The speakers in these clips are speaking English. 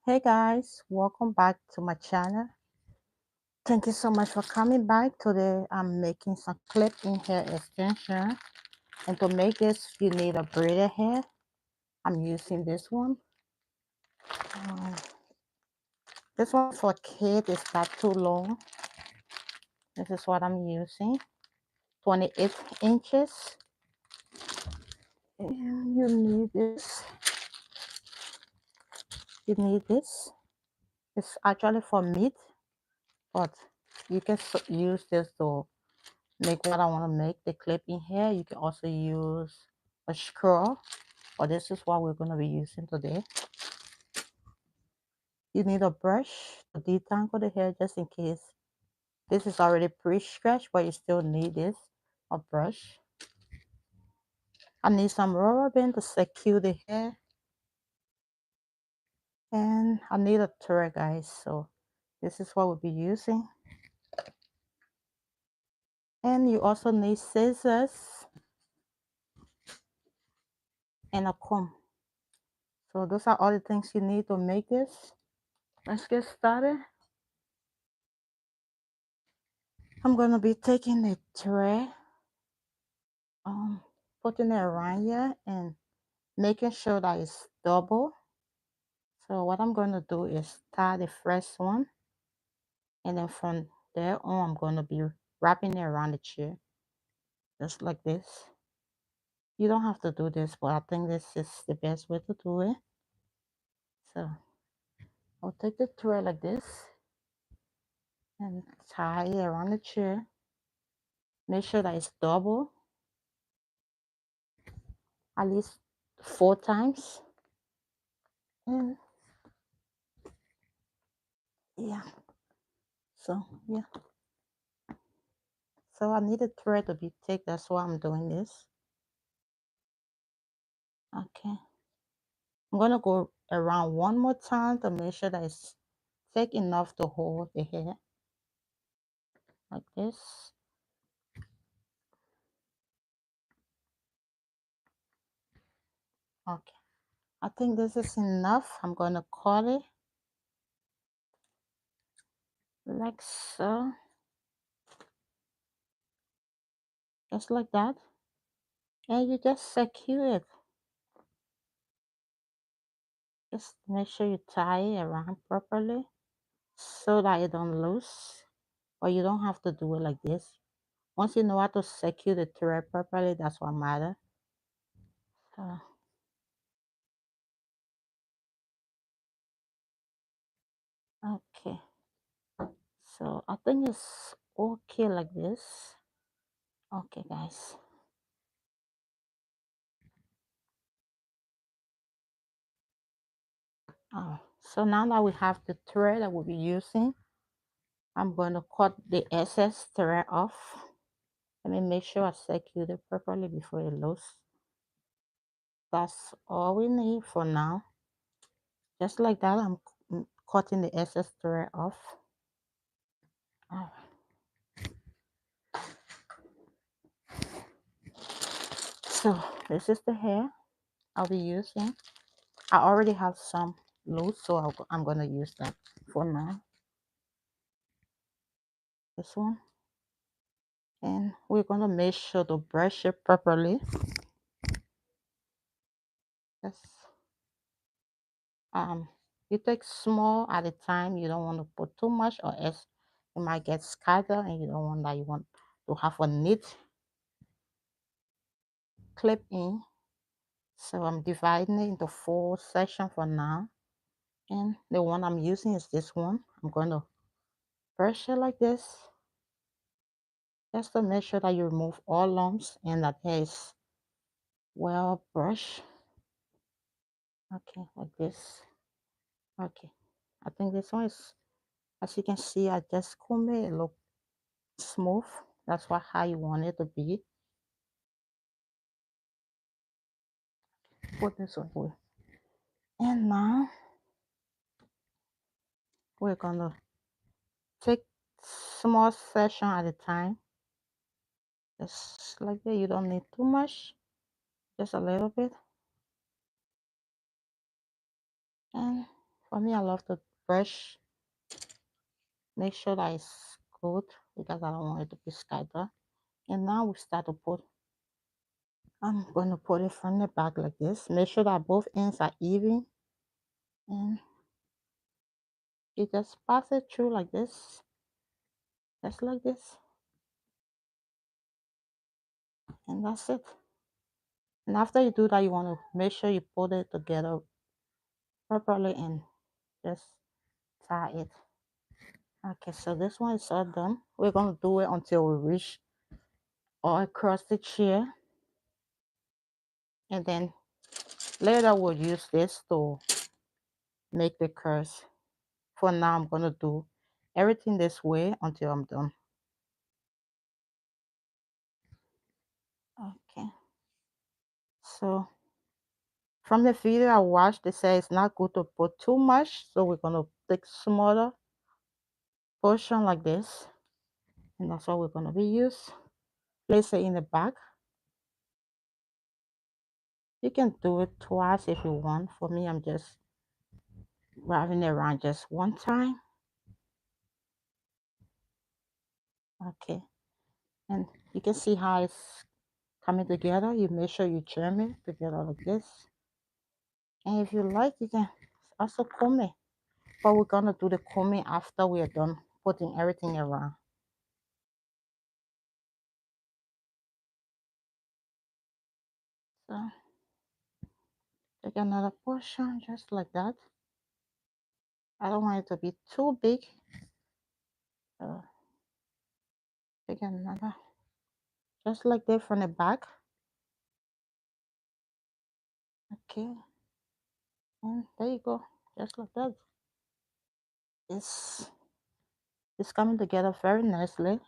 Hey guys, welcome back to my channel. Thank you so much for coming back. Today I'm making some clip in hair extension, and to make this you need a braided hair. I'm using this one. Um, this one for kid is not too long. This is what I'm using, 28 inches. And you need this. You need this. It's actually for meat, but you can use this to make what I want to make, the clip in here. You can also use a screw, but this is what we're going to be using today. You need a brush to detangle the hair just in case. This is already pre-stretched, but you still need this, a brush. I need some rubber band to secure the hair. And I need a thread, guys. So this is what we'll be using. And you also need scissors and a comb. So those are all the things you need to make this. Let's get started. I'm going to be taking the thread, putting it around here and making sure that it's double. So what I'm going to do is tie the first one, and then from there on I'm going to be wrapping it around the chair just like this. You don't have to do this, but I think this is the best way to do it. So I'll take the thread like this and tie it around the chair. Make sure that it's double at least 4 times. And yeah, so yeah. So I need the thread to be thick. That's why I'm doing this. Okay. I'm going to go around one more time to make sure that it's thick enough to hold the hair. Like this. Okay. I think this is enough. I'm going to cut it. Like so. Just like that. And you just secure it. Just make sure you tie it around properly so that it don't loose. But you don't have to do it like this. Once you know how to secure the thread properly, that's what matters. Okay. So I think it's okay like this. Okay, guys. So now that we have the thread that we'll be using, I'm going to cut the excess thread off. Let me make sure I secure it properly before it loose. That's all we need for now. Just like that, I'm cutting the excess thread off. So this is the hair I'll be using. I already have some loose, so I'm going to use that for now. This one. And we're going to make sure to brush it properly. Yes. You take small at a time. You don't want to put too much, or else it might get scattered, and you don't want that. You want to have a neat clip in. So I'm dividing it into 4 sections for now. And the one I'm using is this one. I'm going to brush it like this, just to make sure that you remove all lumps and that hair is well brushed. Okay, like this. Okay, I think this one is, as you can see, I just comb it. It look smooth. That's how you want it to be. Put this away. And now we're gonna take small section at a time. Just like that. You don't need too much, just a little bit. And For me, I love to brush, make sure that it's good because I don't want it to be scattered. And now we start to put, I'm going to put it from the back like this. Make sure that both ends are even. And you just pass it through like this, just like this. And that's it. And after you do that, you want to make sure you put it together properly and just tie it. Okay, so this one is all done. We're going to do it until we reach all across the chair. And then later we'll use this to make the curves. For now, I'm going to do everything this way until I'm done. Okay, so from the video I watched, they say it's not good to put too much, so we're going to take smaller portion like this, and that's what we're going to be used. Place it in the back. You can do it twice if you want. For me, I'm just wrapping it around just one time. Okay, and you can see how it's coming together. You make sure you trim it together like this, and if you like, you can also comb it, but we're gonna do the combing after we are done putting everything around. So take another portion just like that. I don't want it to be too big. So take another just like that from the back. Okay, and there you go, just like that. It's coming together very nicely,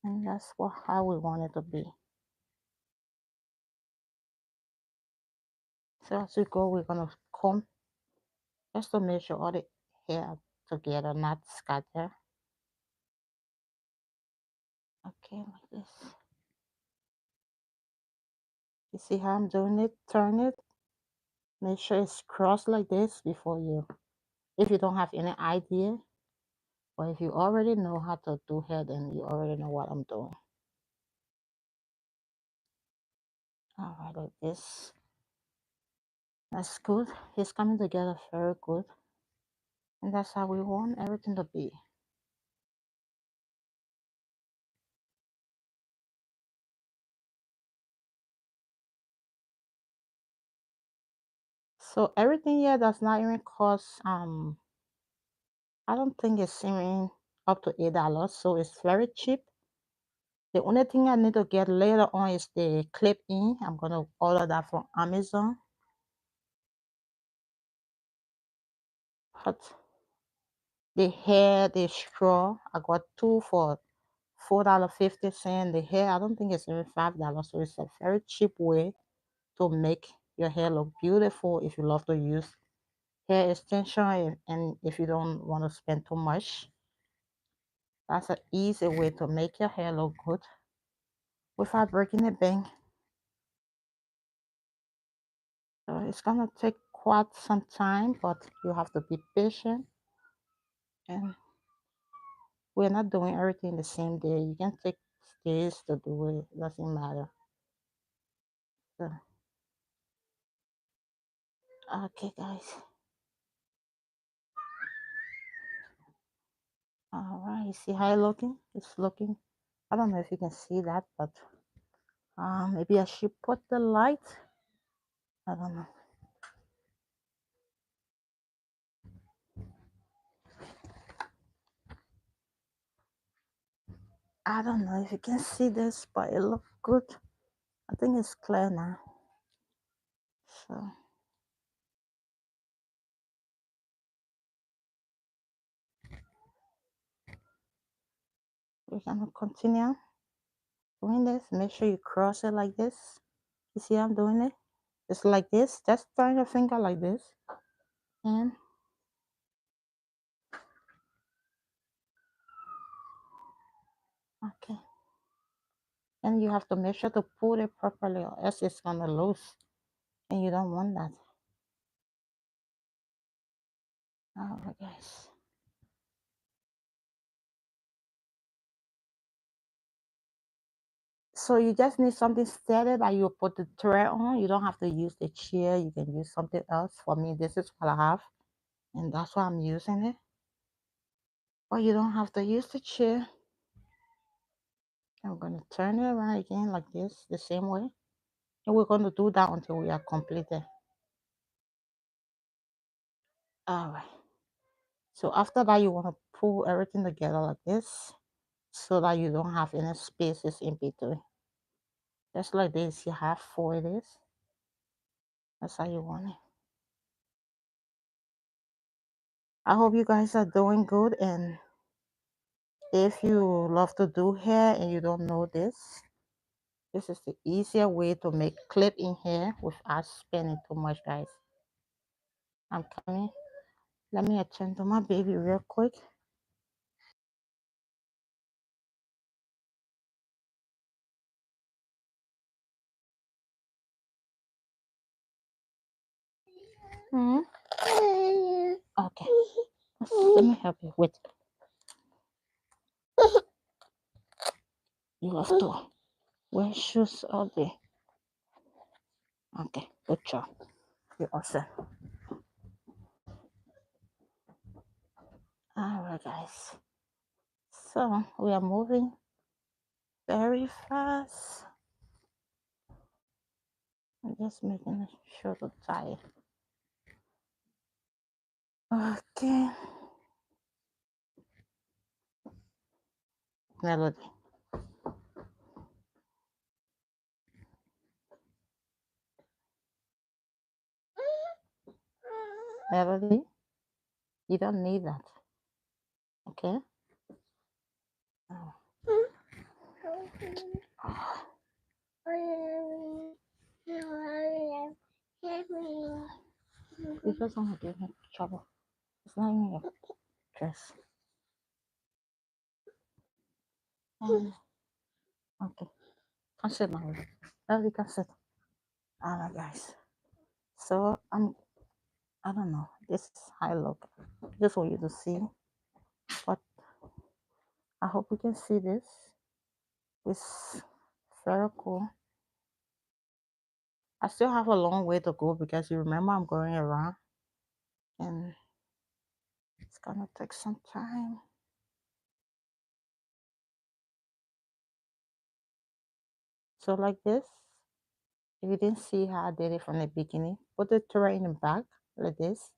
and that's how we want it to be. So as we go, we're gonna comb just to make sure all the hair together, not scatter. Okay, like this. You see how I'm doing it? Turn it. Make sure it's crossed like this before you, if you don't have any idea, or if you already know how to do hair, then you already know what I'm doing. All right, like this. That's good. It's coming together very good. And that's how we want everything to be. So everything here does not even cost I don't think it's even up to $8, so it's very cheap. The only thing I need to get later on is the clip in. I'm gonna order that from Amazon. But the hair, the straw, I got two for $4.50. The hair, I don't think it's even $5, so it's a very cheap way to make your hair look beautiful if you love to use hair extension, and if you don't want to spend too much. That's an easy way to make your hair look good without breaking the bank. So it's gonna take quite some time, but you have to be patient. And we're not doing everything the same day. You can take days to do it. It doesn't matter. So, okay, guys. All right. See how it's looking? It's looking. I don't know if you can see that, but maybe I should put the light. I don't know. I don't know if you can see this, but it looks good. I think it's clear now. So we're gonna continue doing this. Make sure you cross it like this. You see how I'm doing it? It's like this. Just turn your finger like this. And okay. And you have to make sure to put it properly or else it's gonna loose. And you don't want that. All right, guys. So you just need something steady that you put the thread on. You don't have to use the chair. You can use something else. For me, this is what I have, and that's why I'm using it. But you don't have to use the chair. I'm going to turn it around again like this, the same way. And we're going to do that until we are completed. All right. So after that, you want to pull everything together like this so that you don't have any spaces in between. Just like this, you have four of this. That's how you want it. I hope you guys are doing good. And if you love to do hair and you don't know this, this is the easier way to make clip in hair without spending too much, guys. I'm coming. Let me attend to my baby real quick. Hmm. Okay. Let me help you with. You have to wear shoes all day. Okay. Good job. You're awesome. All right, guys. So we are moving very fast. I'm just making sure to tie it. Okay. Melody. Melody, you don't need that. Okay? Oh. You just want to give me trouble. It's not in your dress. Okay. Come sit now. Melody, come sit. Alright, guys. So I don't know. This is how I look. Just for you to see. But I hope you can see this. It's very cool. I still have a long way to go because you remember I'm going around and it's gonna take some time. So like this, if you didn't see how I did it from the beginning, put the thread in the back like this.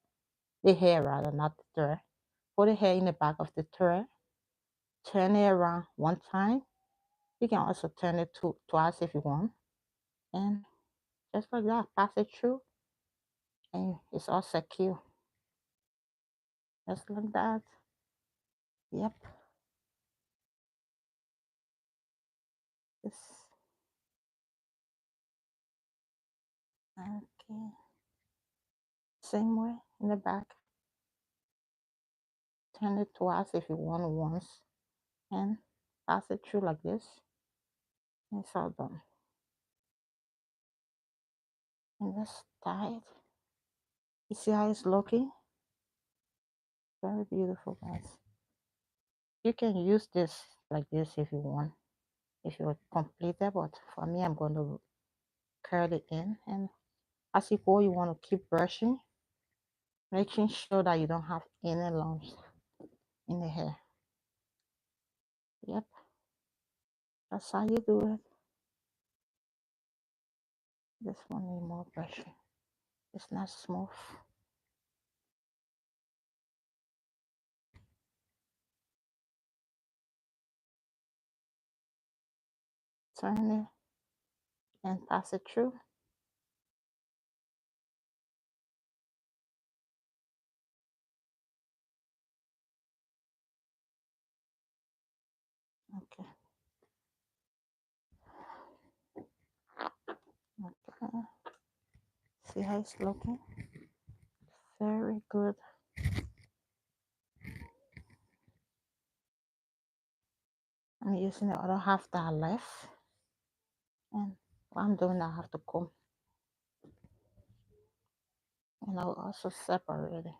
The hair rather, not the thread. Put the hair in the back of the thread. Turn it around one time. You can also turn it twice if you want. And just like that, pass it through and it's all secure. Just like that. Yep. This. Okay. Same way in the back. Turn it twice if you want once. And pass it through like this. And it's all done. And just tie it. You see how it's looking? Very beautiful, guys. You can use this like this if you want, if you complete it. But for me, I'm going to curl it in. And as you go, you want to keep brushing, making sure that you don't have any lumps in the hair. Yep, that's how you do it. This one need more brushing. It's not smooth. Turn it and pass it through. Okay. Okay. See how it's looking? Very good. I'm using the other half that I left. And while I'm doing that, I have to comb. And I'll also separate it.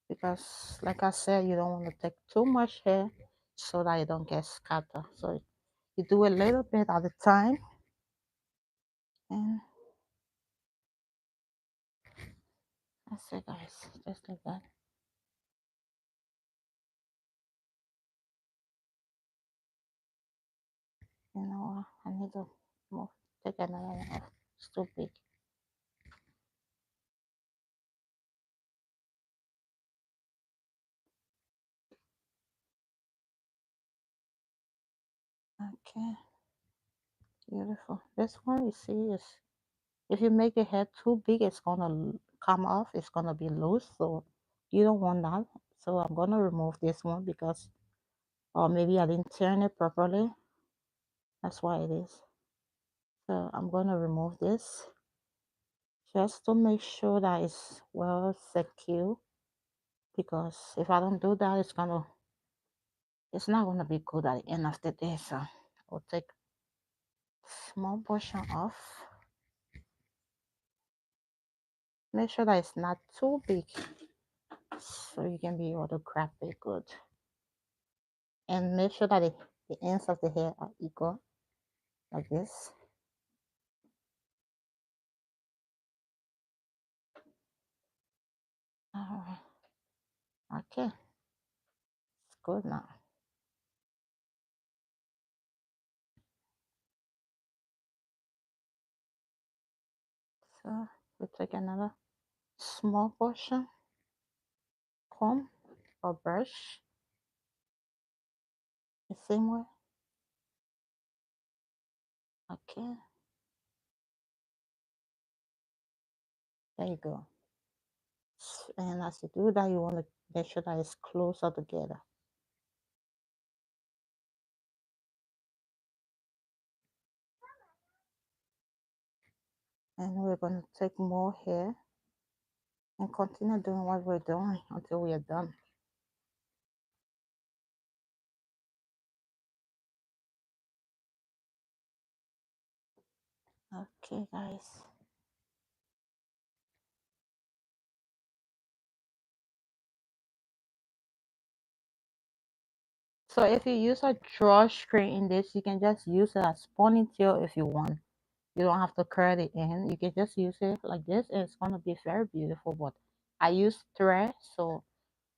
because like I said, you don't want to take too much hair so that it don't get scattered. So you do a little bit at a time, and that's it, guys. Just like that. You know, I need to move, take another one off. It's too big. Okay, beautiful. This one, you see, is if you make the hair too big, it's gonna come off. It's gonna be loose, so you don't want that. So I'm gonna remove this one because, or maybe I didn't turn it properly. That's why it is. So I'm gonna remove this just to make sure that it's well secure. Because if I don't do that, it's not gonna be good at the end of the day. So I'll take small portion off. Make sure that it's not too big so you can be able to grab it good. And make sure that the ends of the hair are equal, like this. Alright, okay, it's good now. So we take another small portion, comb or brush, the same way. Okay, there you go. And as you do that, you want to make sure that it's closer together. And we're going to take more hair and continue doing what we're doing until we are done. Okay, guys. So if you use a drawstring in this, you can just use it as ponytail if you want. You don't have to curl it in. You can just use it like this, and it's gonna be very beautiful. But I use thread, so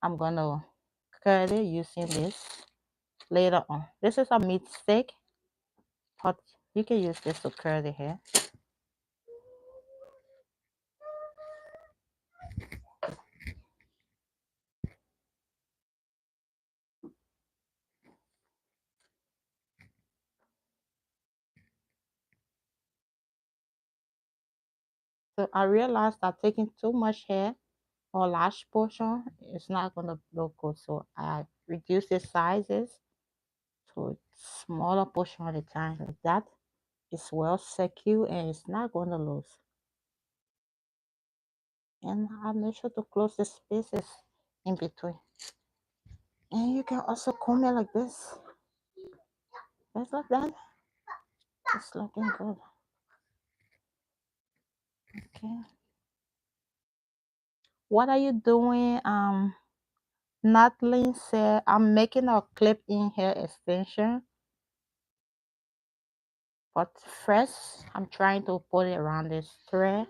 I'm gonna curl it using this later on. This is a meat stick, but you can use this to curl the hair. So I realized that taking too much hair or large portion is not gonna look good. So I reduce the sizes to a smaller portion at a time. Like that is well secure and it's not gonna lose. And I make sure to close the spaces in between. And you can also comb it like this. Just like that. It's looking good. Okay. What are you doing? Natalie said I'm making a clip in hair extension. But first I'm trying to put it around this thread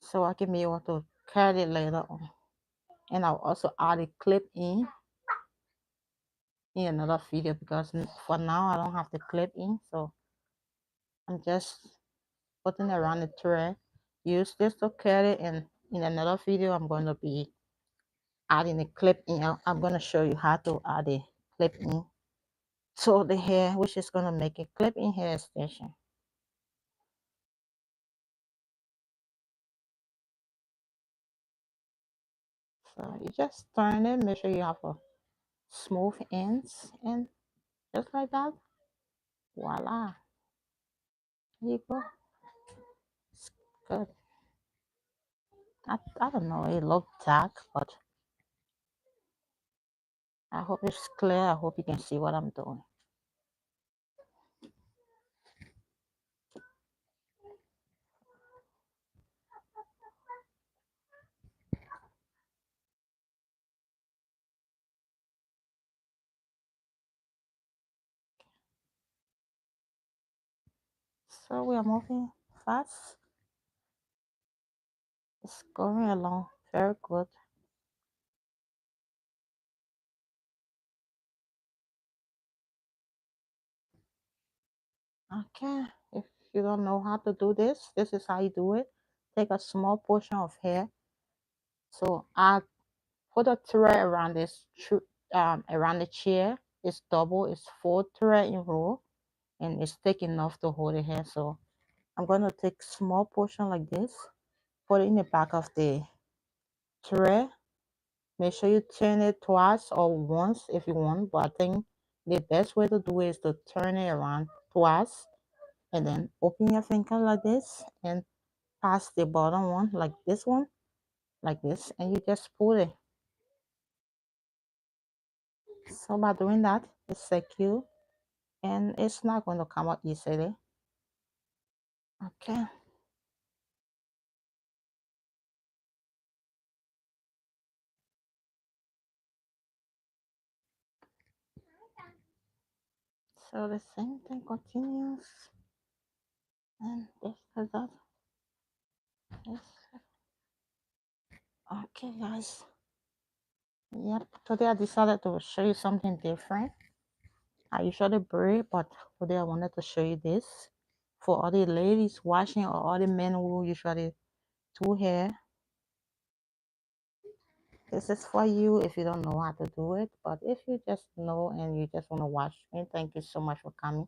so I can be able to cut it later on. And I'll also add a clip in another video because for now I don't have the clip in, so I'm just putting it around the thread. Use this to cut it, and in another video I'm going to be adding a clip in. I'm going to show you how to add a clip in to the hair, which is going to make a clip in hair extension. So you just turn it, make sure you have a smooth ends, and just like that, voila, there you go. It's good. I don't know, it looked dark, but I hope it's clear. I hope you can see what I'm doing. So we are moving fast. It's going along very good. Okay, if you don't know how to do this is how you do it. Take a small portion of hair. So I put a thread around around the chair. It's double, it's 4 thread in row, and it's thick enough to hold the hair. So I'm gonna take small portion like this, put it in the back of the thread. Make sure you turn it twice or once if you want, but I think the best way to do it is to turn it around twice and then open your finger like this and pass the bottom one like this, and you just pull it. So by doing that, it's secure and it's not going to come out easily. Okay, so the same thing continues, and this is that. This. Okay, guys. Yep. Today I decided to show you something different. I usually braid, but today I wanted to show you this for all the ladies watching or all the men who usually do hair. This is for you if you don't know how to do it, but if you just know and you just want to watch me, thank you so much for coming.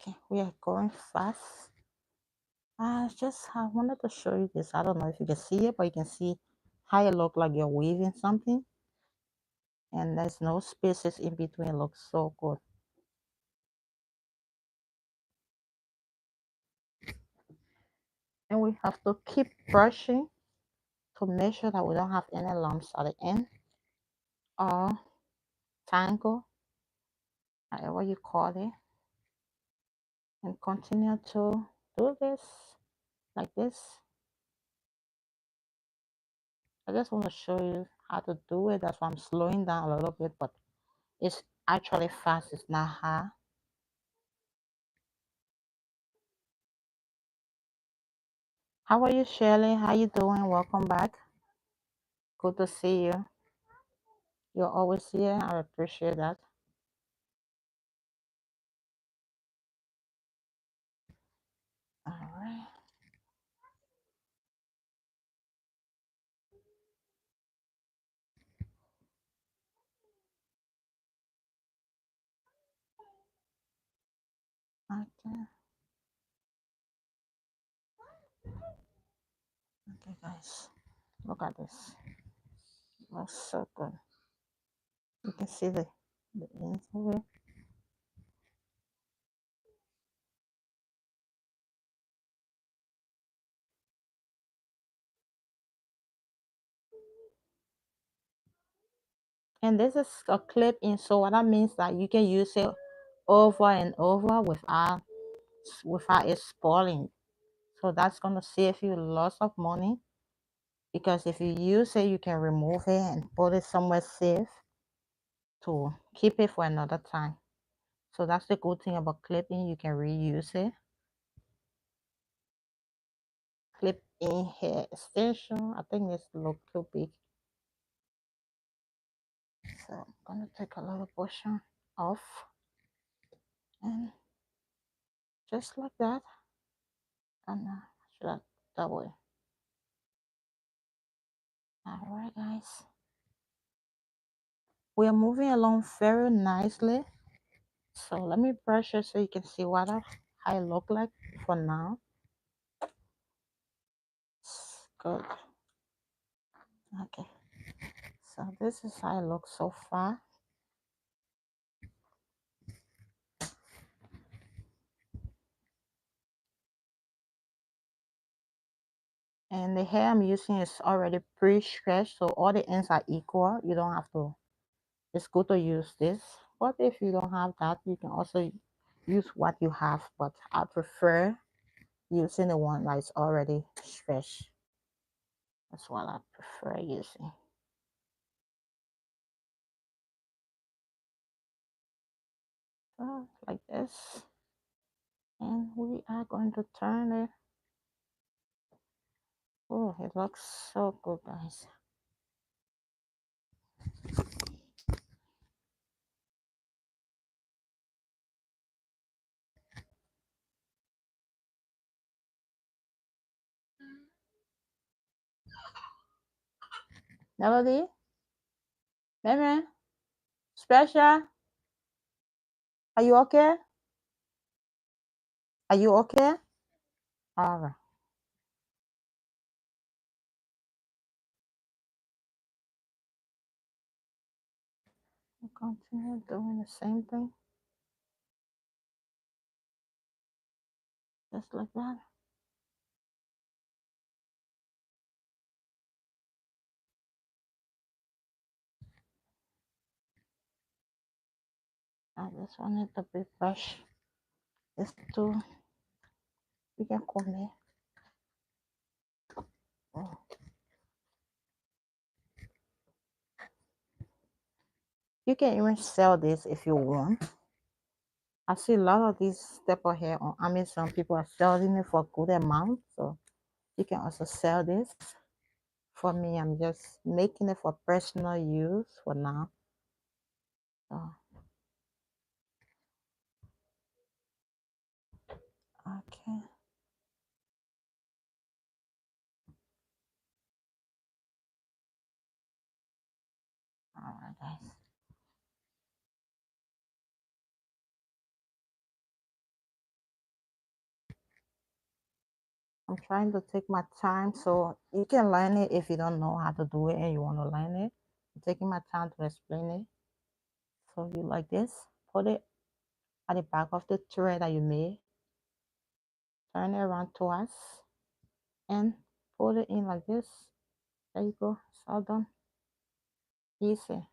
Okay, we are going fast. I wanted to show you this. I don't know if you can see it, but you can see how it look like you're weaving something, and there's no spaces in between. It looks so good. And we have to keep brushing to make sure that we don't have any lumps at the end or tangle, whatever you call it, and continue to do this like this. I just want to show you how to do it. That's why I'm slowing down a little bit, but it's actually fast. It's not hard. How are you, Shirley? How you doing? Welcome back. Good to see you. You're always here. I appreciate that. All right. Okay. Okay, guys. Look at this. Looks so good. You can see the ends of it. And this is a clip in, so what that means that you can use it over and over without it spoiling. So that's gonna save you lots of money because if you use it, you can remove it and put it somewhere safe to keep it for another time. So that's the good thing about clipping. You can reuse it. Clip in hair extension. I think this look too big. So I'm gonna take a little portion off and just like that. And should I double it? All right, guys. We are moving along very nicely. So let me brush it so you can see how it look like for now. Good. Okay. So this is how it looks so far. And the hair I'm using is already pre-stretched, so all the ends are equal. You don't have to. It's good to use this. But if you don't have that, you can also use what you have. But I prefer using the one that's already stretched. That's what I prefer using. like this. And we are going to turn it. Oh, it looks so good, guys. Melody, Meme, Special, are you okay? Are you okay? All right. We'll continue doing the same thing, just like that. I just want it to be fresh. It's too, we can call it. Oh. You can even sell this if you want. I see a lot of these staple here on Amazon. People are selling it for a good amount. So you can also sell this. For me, I'm just making it for personal use for now. So, okay. All right, guys. I'm trying to take my time so you can learn it if you don't know how to do it and you want to learn it. I'm taking my time to explain it. So you like this, put it at the back of the tray that you made, turn it around twice, and put it in like this. There you go. It's all done. Easy.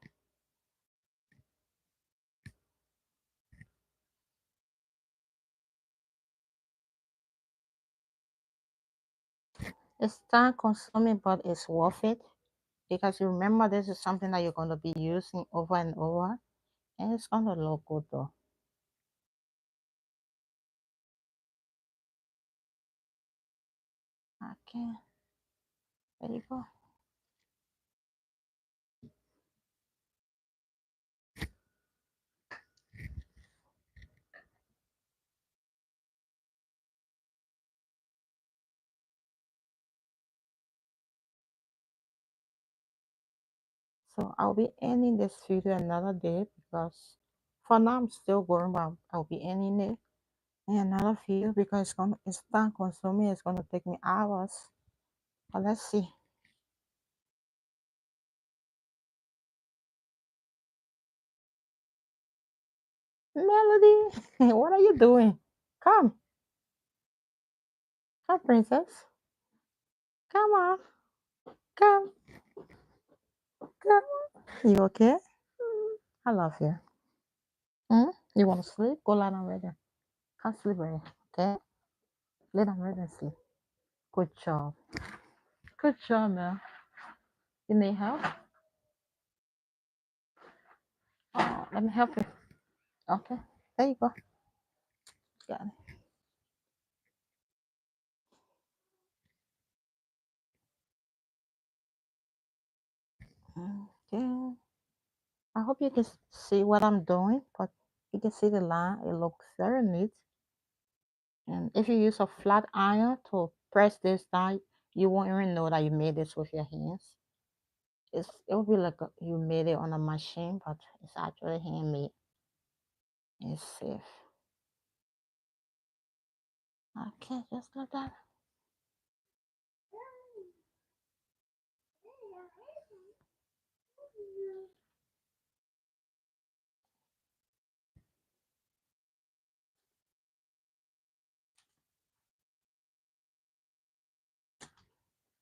It's time consuming, but it's worth it because you remember this is something that you're going to be using over and over, and it's going to look good though. Okay, there you go. So I'll be ending this video another day because for now I'm still going, but I'll be ending it in another video because it's time consuming. It's gonna take me hours. But let's see. Melody, what are you doing? Come, come, princess. Come on, come, come. You okay? I love you. You want to sleep? Go lie down right there. Can't sleep right there. Okay? Lay down right there and sleep. Good job. Good job, man. You need help? Oh, let me help you. Okay. There you go. Got it. Okay. I hope you can see what I'm doing, but you can see the line. It looks very neat. And if you use a flat iron to press this down, you won't even know that you made this with your hands. It will be like you made it on a machine, but it's actually handmade. It's safe. Okay, just like that.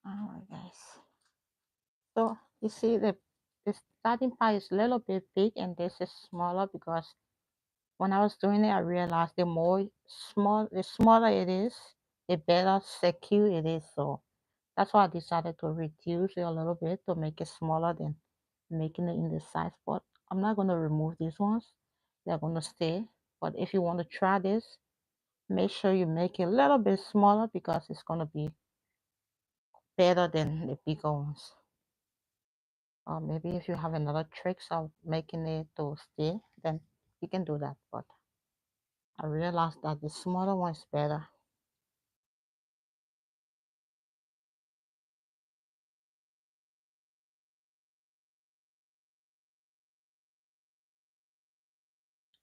Alright, guys. So you see the starting part is a little bit big and this is smaller because when I was doing it, I realized the smaller it is, the better secure it is. So that's why I decided to reduce it a little bit to make it smaller than making it in the size. But I'm not going to remove these ones. They're going to stay. But if you want to try this, make sure you make it a little bit smaller because it's going to be better than the bigger ones. Or maybe if you have another tricks of making it to stay, then you can do that. But I realized that the smaller one is better.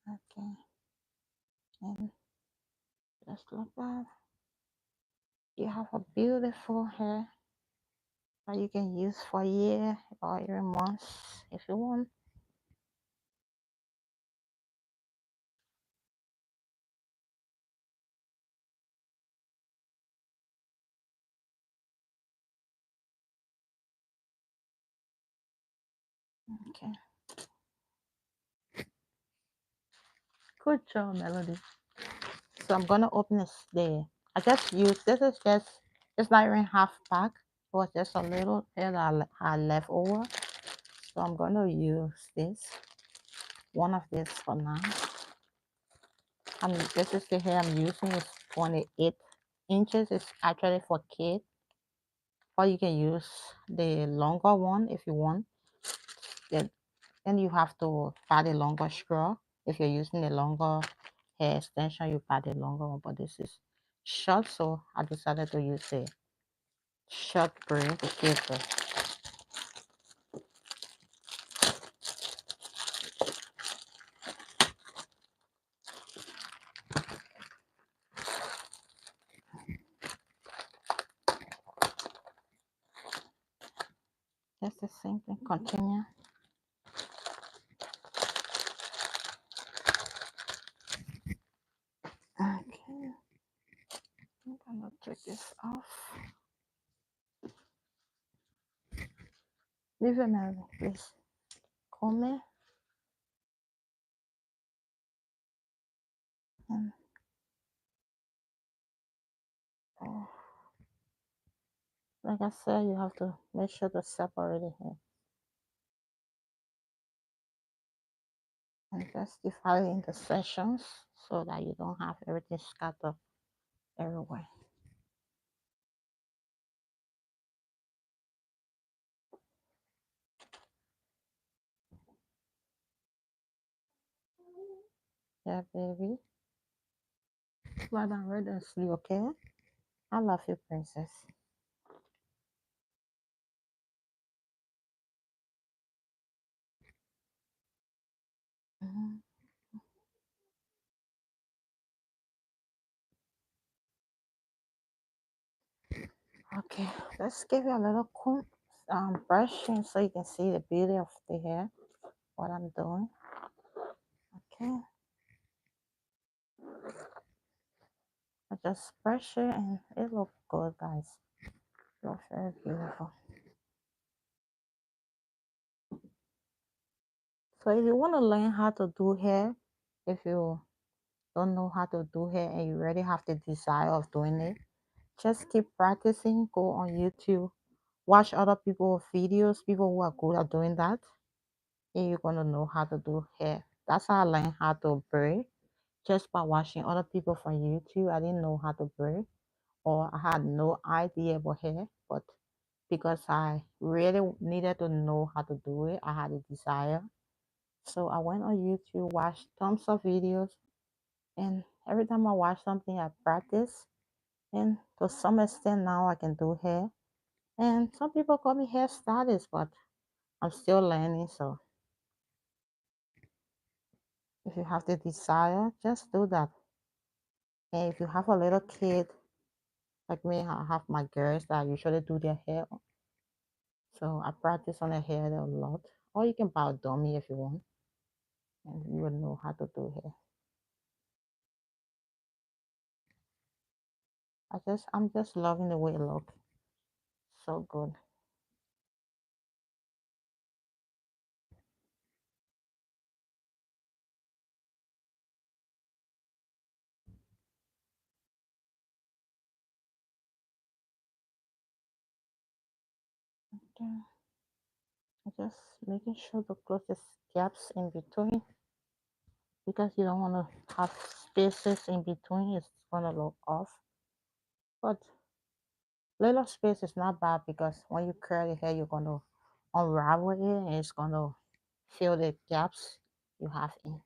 Okay, and just like that, you have a beautiful hair that you can use for a year or even months if you want. Okay, good job, Melody. So I'm gonna open this there. I just use this is just it's not even half pack. It was just a little bit that I left over. So I'm gonna use one of this for now. This is the hair I'm using. It's 28 inches. It's actually for kids. Or you can use the longer one if you want. Then then you have to buy the longer straw. If you're using the longer hair extension, you buy the longer one. But this is short, so I decided to use the short braid, the kid braid. Just the same thing. Continue. Okay, I'm gonna take this off. Leave it now, please. Comb it. And, oh, like I said, you have to make sure to separate it here. And just divide it into sections so that you don't have everything scattered everywhere. Yeah, baby. Lie down right and sleep, okay? I love you, princess. Mhm. Okay, let's give you a little comb, brushing so you can see the beauty of the hair, what I'm doing. Okay, I just brush it and it looks good, guys. It looks very beautiful. So if you want to learn how to do hair, if you don't know how to do hair and you already have the desire of doing it, just keep practicing. Go on YouTube, watch other people's videos, people who are good at doing that, and you're gonna know how to do hair. That's how I learned how to braid, just by watching other people from YouTube. I didn't know how to braid, or I had no idea about hair, but because I really needed to know how to do it, I had a desire. So I went on YouTube, watched tons of videos, and every time I watch something, I practice. And to some extent, now I can do hair. And some people call me hairstylist, but I'm still learning. So if you have the desire, just do that. And if you have a little kid, like me, I have my girls that usually do their hair. So I practice on their hair a lot. Or you can buy a dummy if you want, and you will know how to do hair. I'm just loving the way it looks. So good. Okay. Just making sure to close the gaps in between. because you don't want to have spaces in between. It's gonna look off. But little space is not bad because when you curl your hair, you're gonna unravel it and it's gonna fill the gaps you have in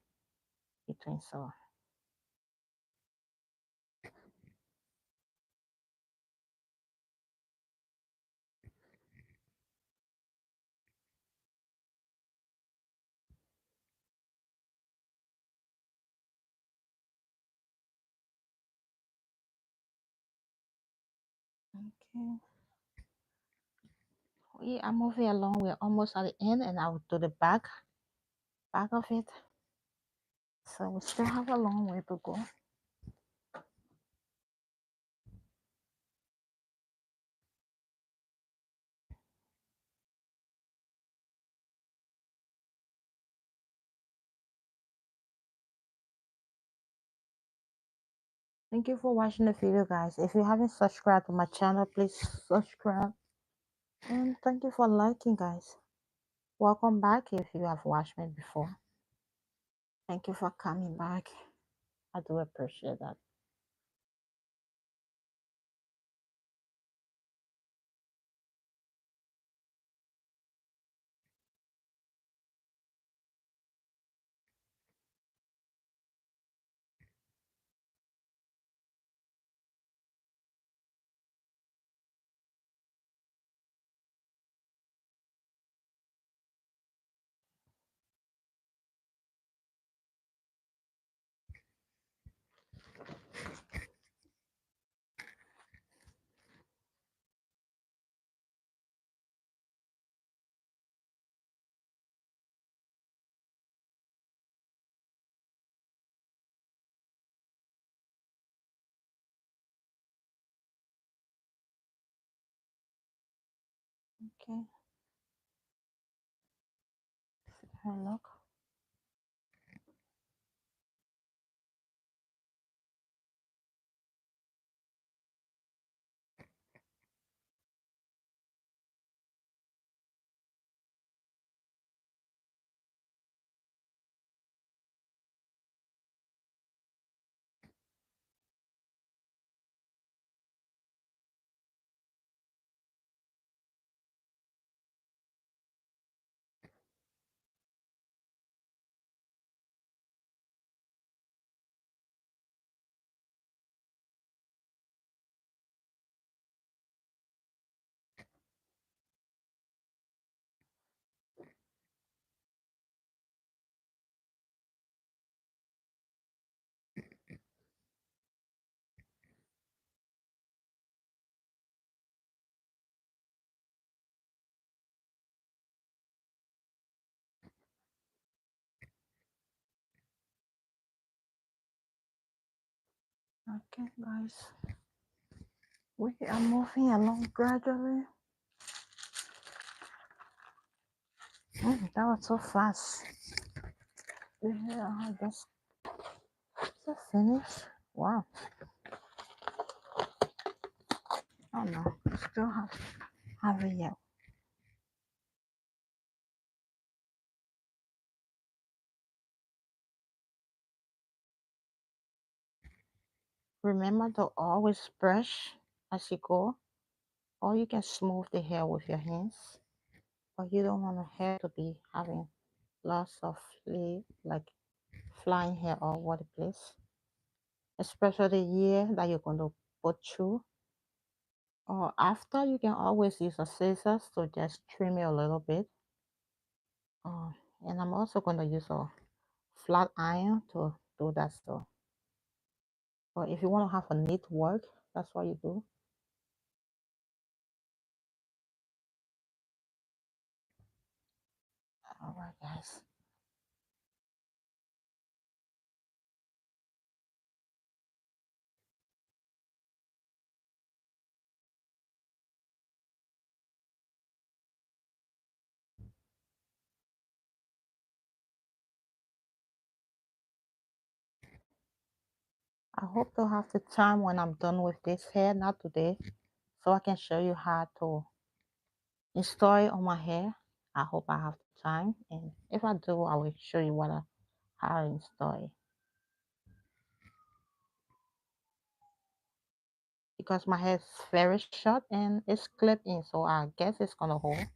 between. So okay. I'm moving along. We're almost at the end, and I'll do the back of it. So we still have a long way to go. Thank you for watching the video, guys. If you haven't subscribed to my channel, please subscribe. And thank you for liking, guys. Welcome back if you have watched me before. Thank you for coming back. I do appreciate that. Okay, look. Okay, guys. We are moving along gradually. That was so fast. Yeah, I guess it's finished. Wow. Oh no, still have it yet. Remember to always brush as you go, or you can smooth the hair with your hands. But you don't want the hair to be having lots of like flying hair all over the place, especially the year that you're going to put through. Or after, you can always use a scissors to just trim it a little bit. Uh, and I'm also going to use a flat iron to do that stuff. Or if you want to have a neat work, that's what you do. All right, guys. I hope to have the time when I'm done with this hair, not today, so I can show you how to install it on my hair. I hope I have the time, and if I do, I will show you how to install it. Because my hair is very short and it's clipped in, so I guess it's gonna hold.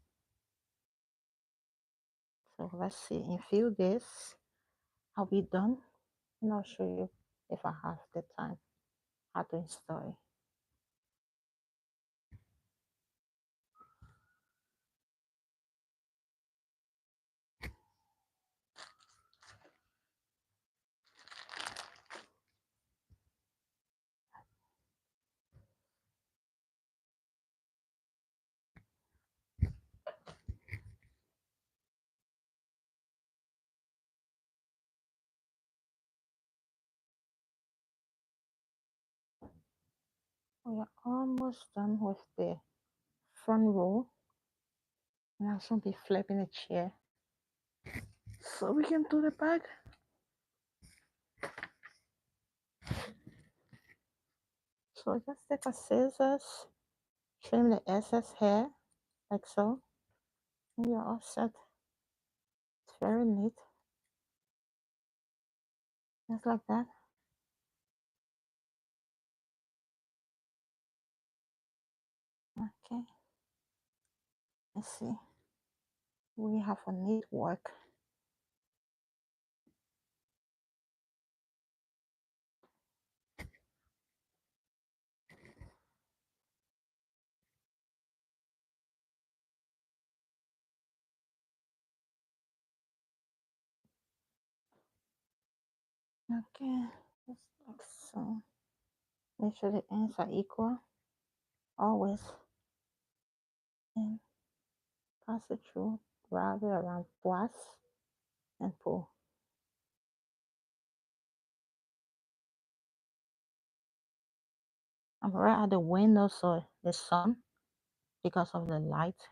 So let's see, in few days I'll be done and I'll show you if I have the time how to install it. We are almost done with the front row, and I'll soon be flipping the chair so we can do the back. So just take a scissors, trim the excess hair like so, and you're all set. It's very neat, just like that. Okay, let's see. We have a neat work. Okay, just like so. Make sure the ends are equal, always, and pass it through, wrap it around twice, and pull. I'm right at the window, so the sun, because of the light.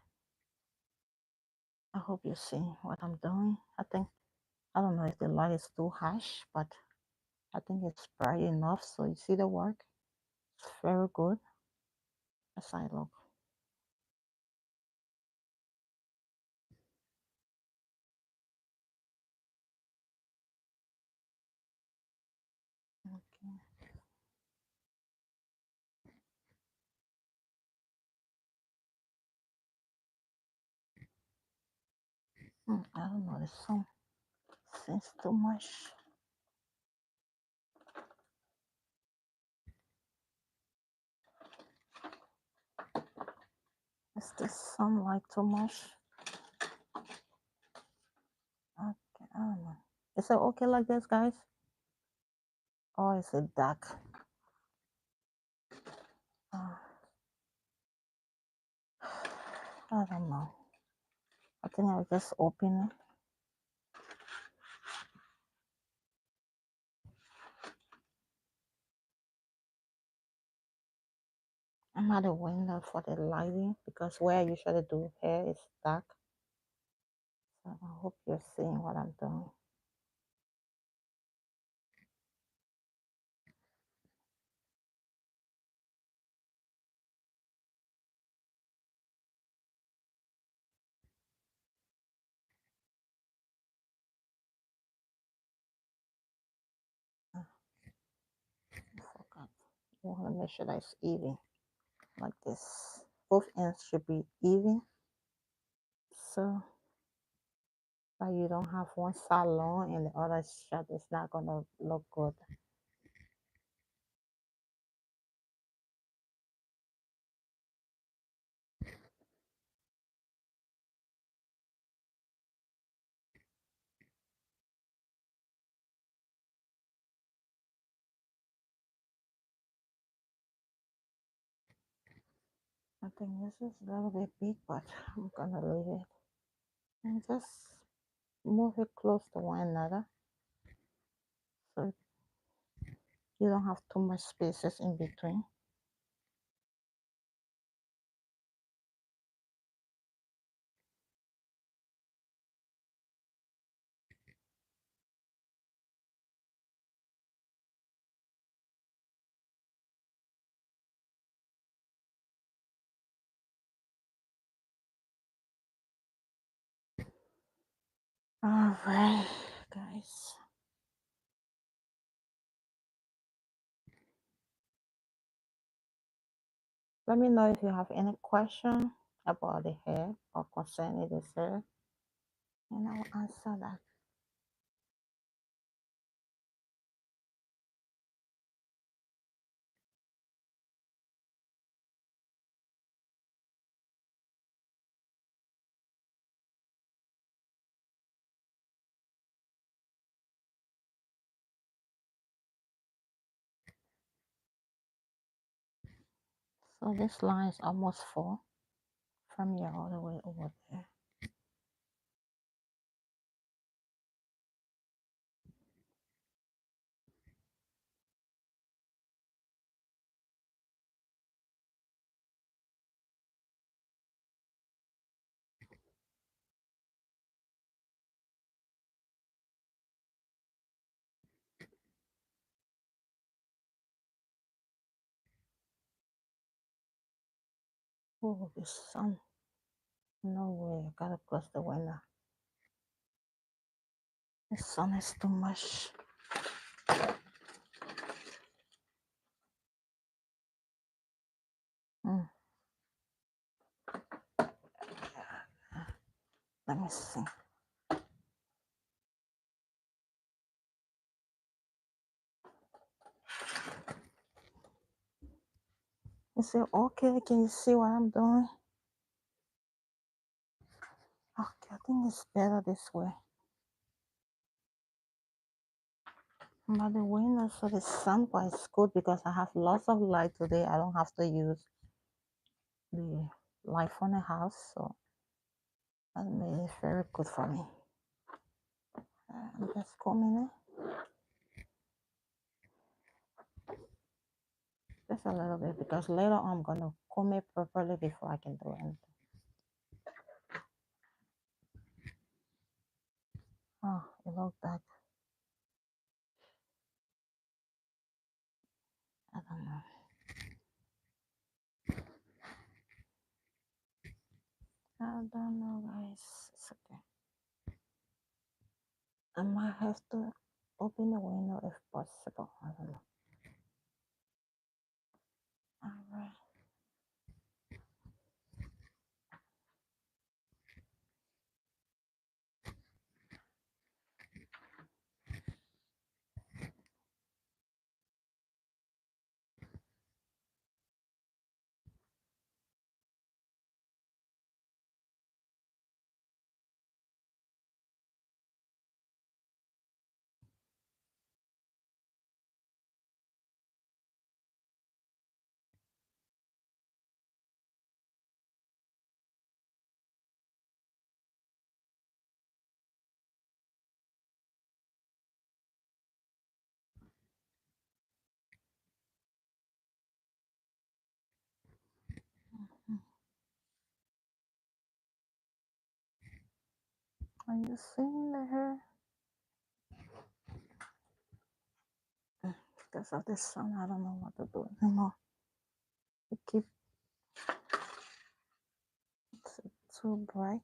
I hope you see what I'm doing. I don't know if the light is too harsh, but I think it's bright enough. So you see the work? It's very good as I look. Okay. I don't know, the sun seems too much. Is the sunlight too much? Okay, I don't know. Is it okay like this, guys? Or is it dark? Uh, I don't know. I think I'll just open it. I'm at the window for the lighting because where I usually do hair is dark. So I hope you're seeing what I'm doing. I forgot. You want to make sure that it's even like this. Both ends should be even. So that you don't have one side long and the other short. It's not gonna look good. I think this is a little bit big, but I'm gonna leave it and just move it close to one another so you don't have too much spaces in between. All right, guys. Let me know if you have any question about the hair or concerning this hair, and I will answer that. So this line is almost full from here all the way over there. Oh, the sun. No way, I gotta close the window. The sun is too much. Mm, let me see. Is it okay? Can you see what I'm doing? Okay, I think it's better this way. By the window, so the sun is good because I have lots of light today. I don't have to use the light from the house, so that made it very good for me. I'm just combing it just a little bit because later on I'm gonna comb it properly before I can do anything. Oh, it looks bad. I don't know. I don't know, guys. It's okay. I might have to open the window if possible. I don't know. All right. Are you seeing the hair? Because of the sun, I don't know what to do anymore. It keeps too bright.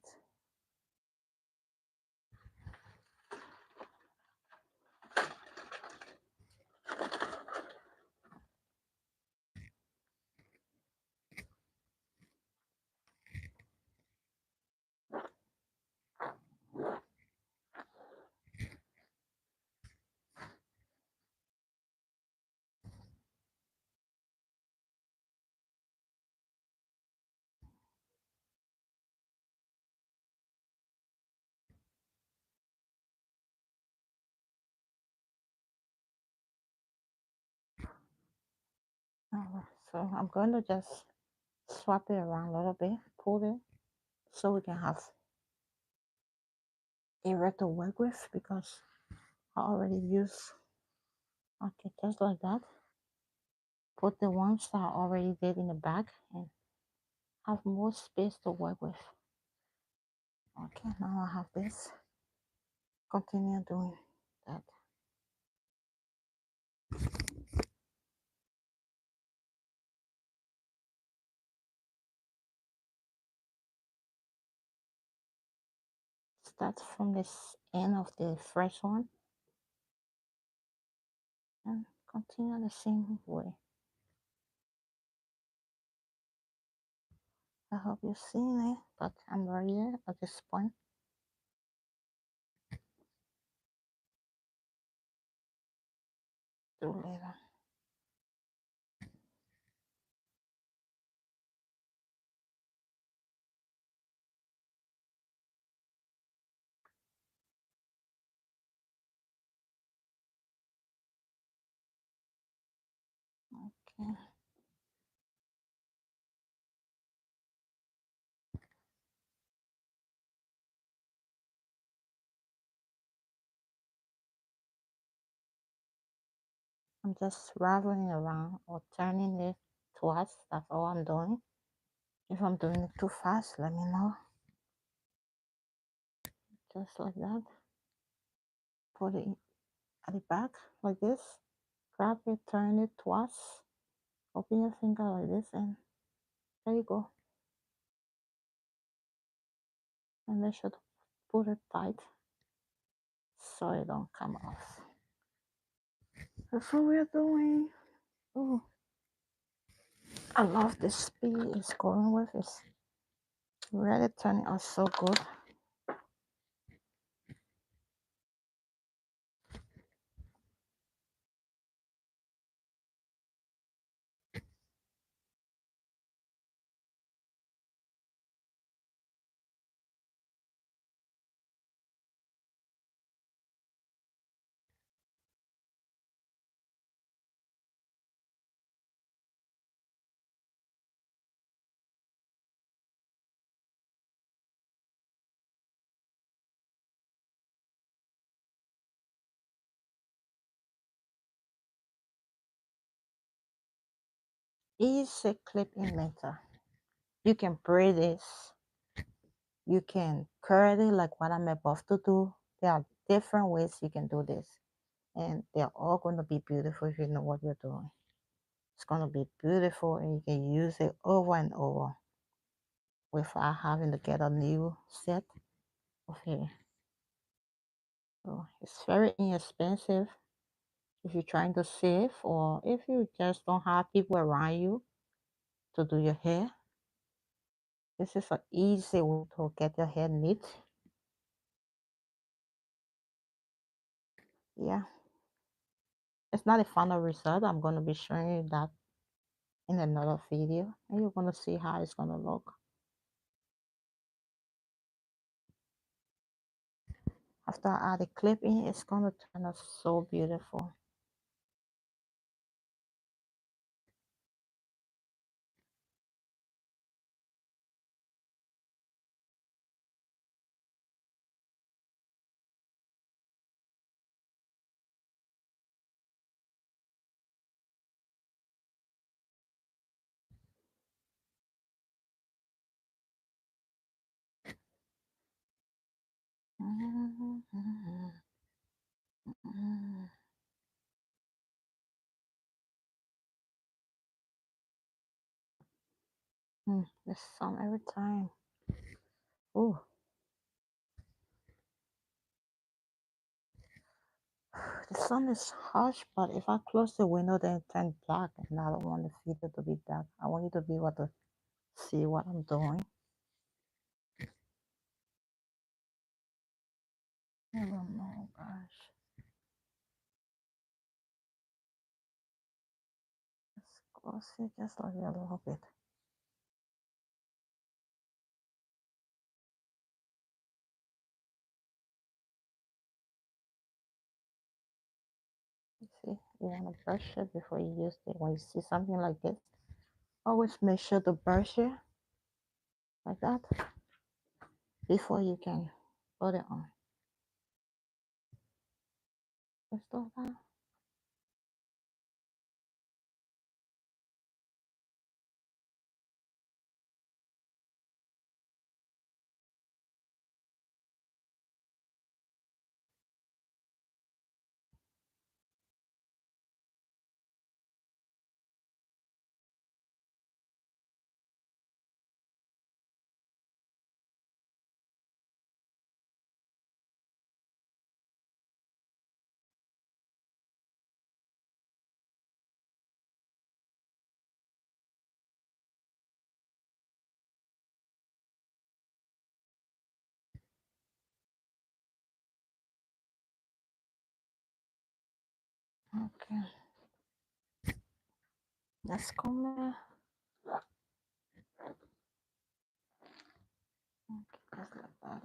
Alright, so I'm going to just swap it around a little bit, pull it, so we can have area to work with because I already used, okay, just like that. Put the ones that I already did in the back and have more space to work with. Okay, now I have this. Continue doing that. Start from this end of the fresh one and continue the same way. I hope you've seen it, but I'm ready at this point. Do later. Okay. I'm just raveling around or turning it twice. That's all I'm doing. If I'm doing it too fast, let me know. Just like that. Put it at the back like this. Grab it, turn it twice. Open your finger like this, and there you go. And make sure to put it tight so it don't come off. That's what we're doing. Oh, I love the speed it's going with. It's really turning out so good. Easy clipping method. You can braid this. You can curl it like what I'm about to do. There are different ways you can do this. And they're all going to be beautiful if you know what you're doing. It's going to be beautiful and you can use it over and over without having to get a new set of hair. So it's very inexpensive if you're trying to save or if you just don't have people around you to do your hair. This is an easy way to get your hair neat. Yeah, it's not a final result. I'm going to be showing you that in another video and you're going to see how it's going to look. After I add the clip in, it's going to turn out so beautiful. The sun every time. Oh, the sun is harsh, but if I close the window, then it turns black, and I don't want the video to be dark. I want you to be able to see what I'm doing. I don't know, gosh. Let's close it just like a little bit. You see, you want to brush it before you use it. When you see something like this, always make sure to brush it like that before you can put it on. Just like that. Okay, let's come here. Okay, just like that.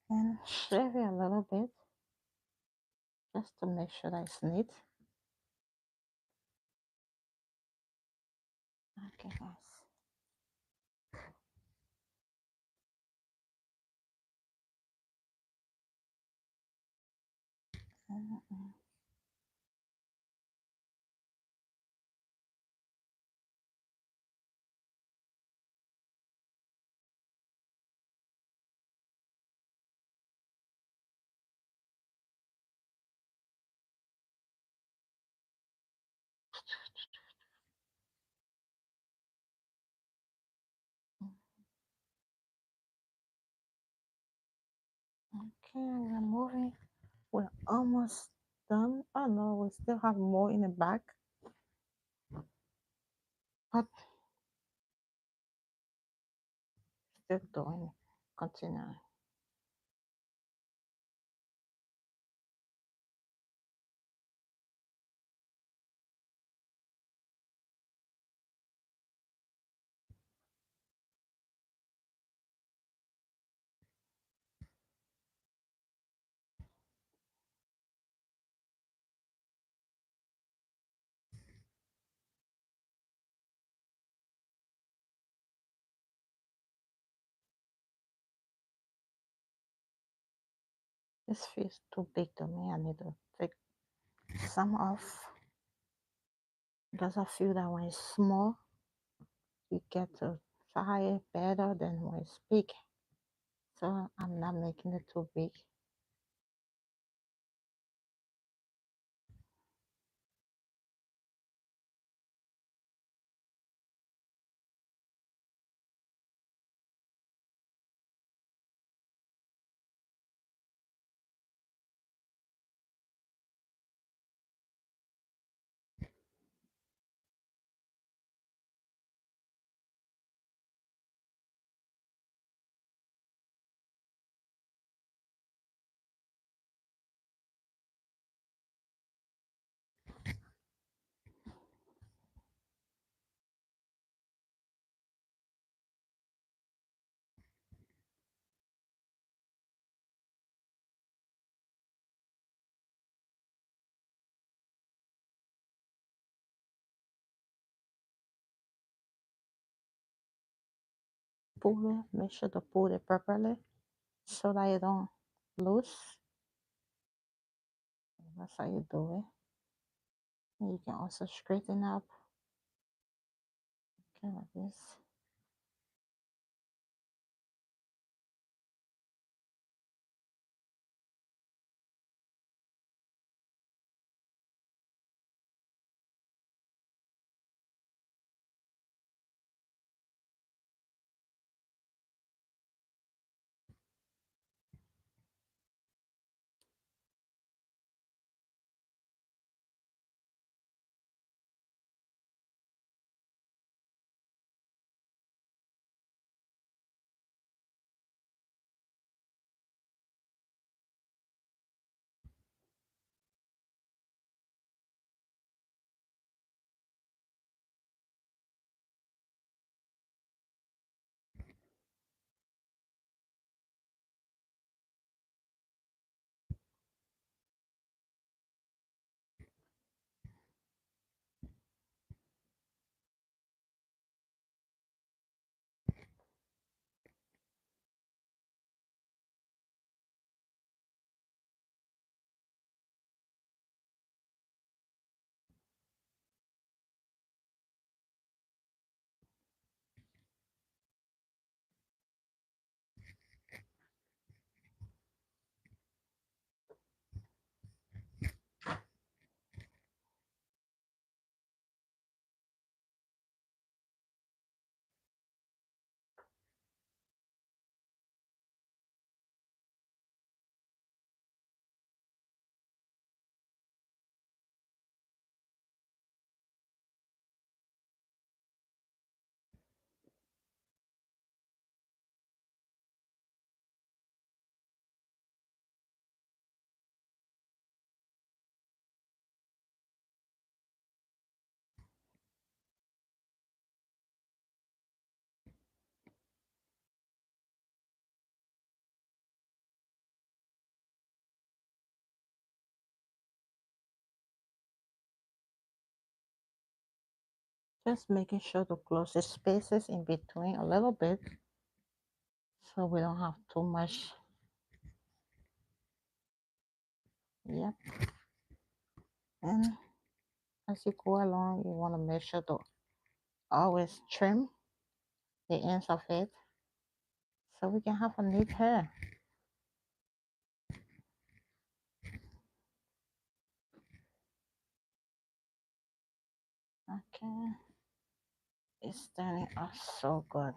And shave it a little bit just to make sure that it's neat. Okay, guys. Mm-mm. Okay, we're moving. We're almost done. Oh no, we still have more in the back, but still doing. Continuing. This feels too big to me. I need to take some off because I feel that when it's small, you get to try it better than when it's big. So I'm not making it too big. Pull it, make sure to pull it properly so that you don't loose. That's how you do it. And you can also straighten up. Okay, like this. Just making sure to close the spaces in between a little bit so we don't have too much. Yep. And as you go along, you want to make sure to always trim the ends of it so we can have a neat hair. Okay. It's turning out so good.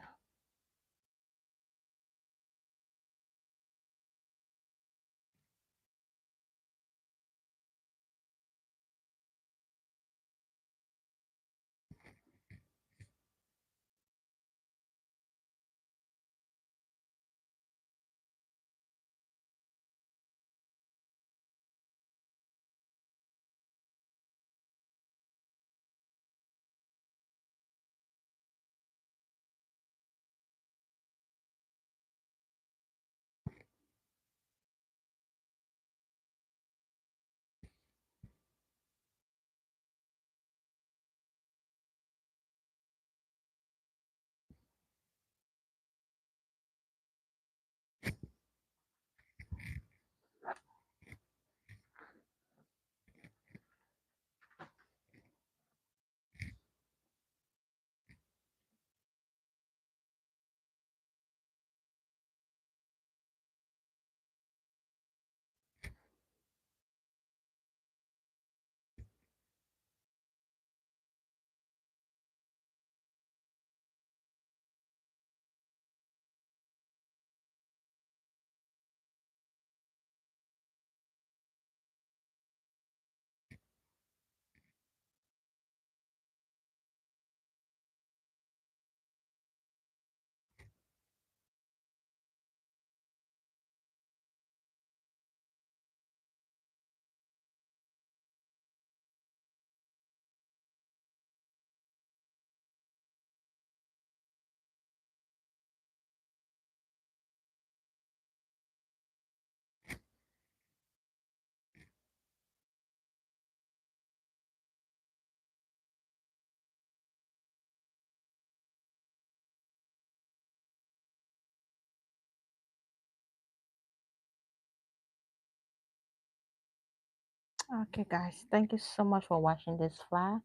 Okay, guys, thank you so much for watching this vlog.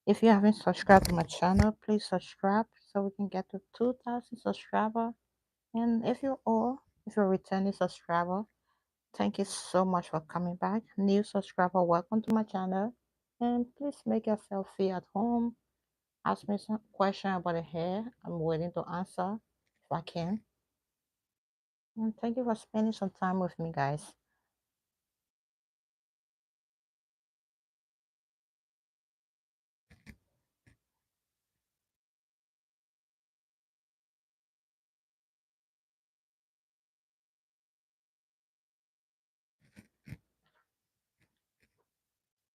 If you haven't subscribed to my channel, please subscribe so we can get to 2,000 subscribers. And if you're a returning subscriber, thank you so much for coming back. New subscriber, welcome to my channel. And please make yourself feel at home. Ask me some question about the hair. I'm willing to answer if I can. And thank you for spending some time with me, guys.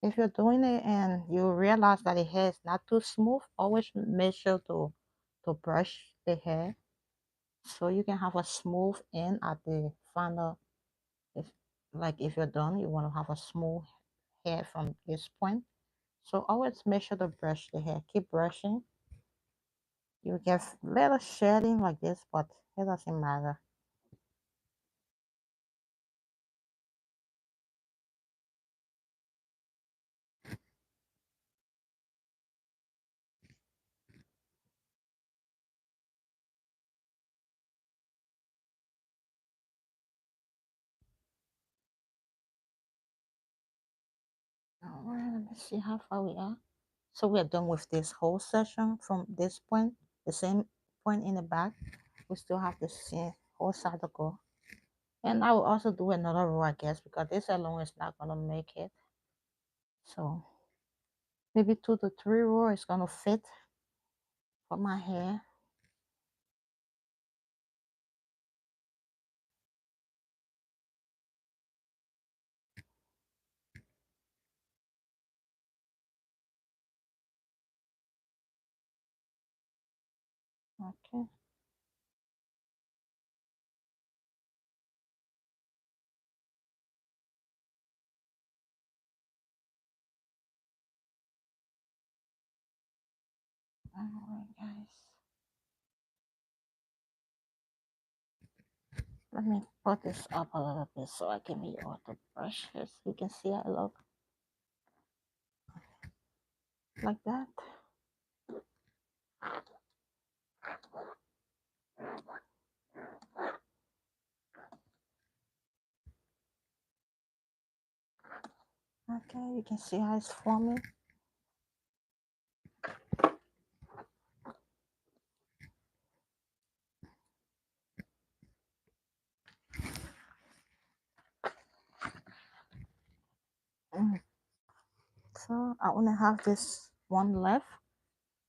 If you're doing it and you realize that the hair is not too smooth, always make sure to brush the hair so you can have a smooth end at the final. If like if you're done, you want to have a smooth hair from this point. So always make sure to brush the hair. Keep brushing. You get little shedding like this, but it doesn't matter. All right, let me see how far we are. So we're done with this whole session from this point, the same point in the back. We still have the same whole side to go. And I will also do another row, I guess, because this alone is not gonna make it. So maybe 2 to 3 rows is gonna fit for my hair. Okay. Alright, guys. Let me put this up a little bit so I can use the brush here so you can see how I look like that. Okay, you can see how it's forming. Mm. So I only have this one left.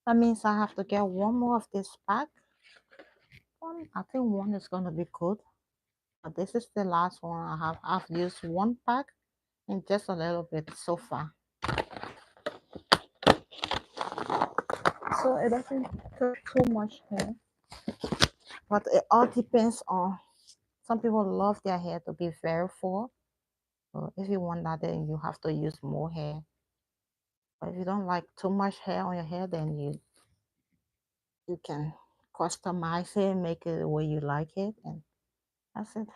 That means I have to get one more of this pack. I think one is gonna be good. But this is the last one I have. I've used one pack and just a little bit so far. So it doesn't take too much hair. But it all depends on, some people love their hair to be very full. So if you want that, then you have to use more hair. But if you don't like too much hair on your hair, then you can customize it, make it the way you like it, and that's it.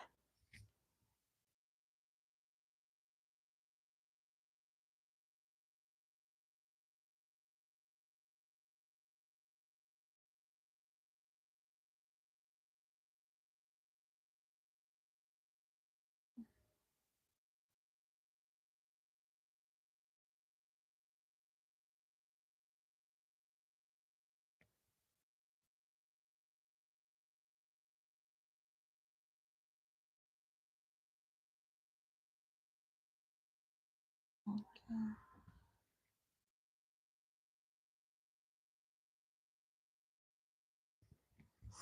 Okay.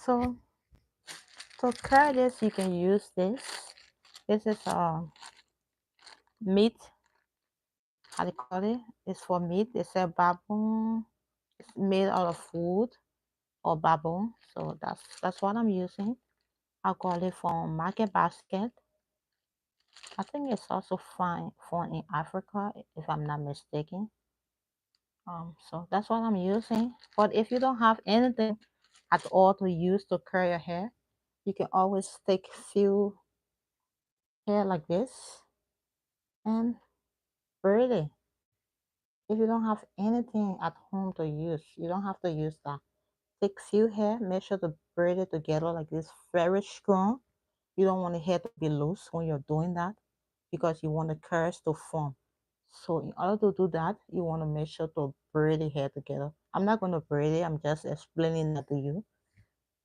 So to curl this, you can use this. This is meat. How do you call it? It's for meat. It's a baboon. It's made out of wood or baboon. So that's what I'm using. I got it from Market Basket. I think it's also fine for in Africa, if I'm not mistaken. So that's what I'm using. But if you don't have anything at all to use to curl your hair, you can always take few hair like this and braid it. If you don't have anything at home to use, you don't have to use that. Take few hair, make sure to braid it together like this, very strong. You don't want the hair to be loose when you're doing that because you want the curls to form. So in order to do that, you want to make sure to braid the hair together. I'm not going to braid it. I'm just explaining that to you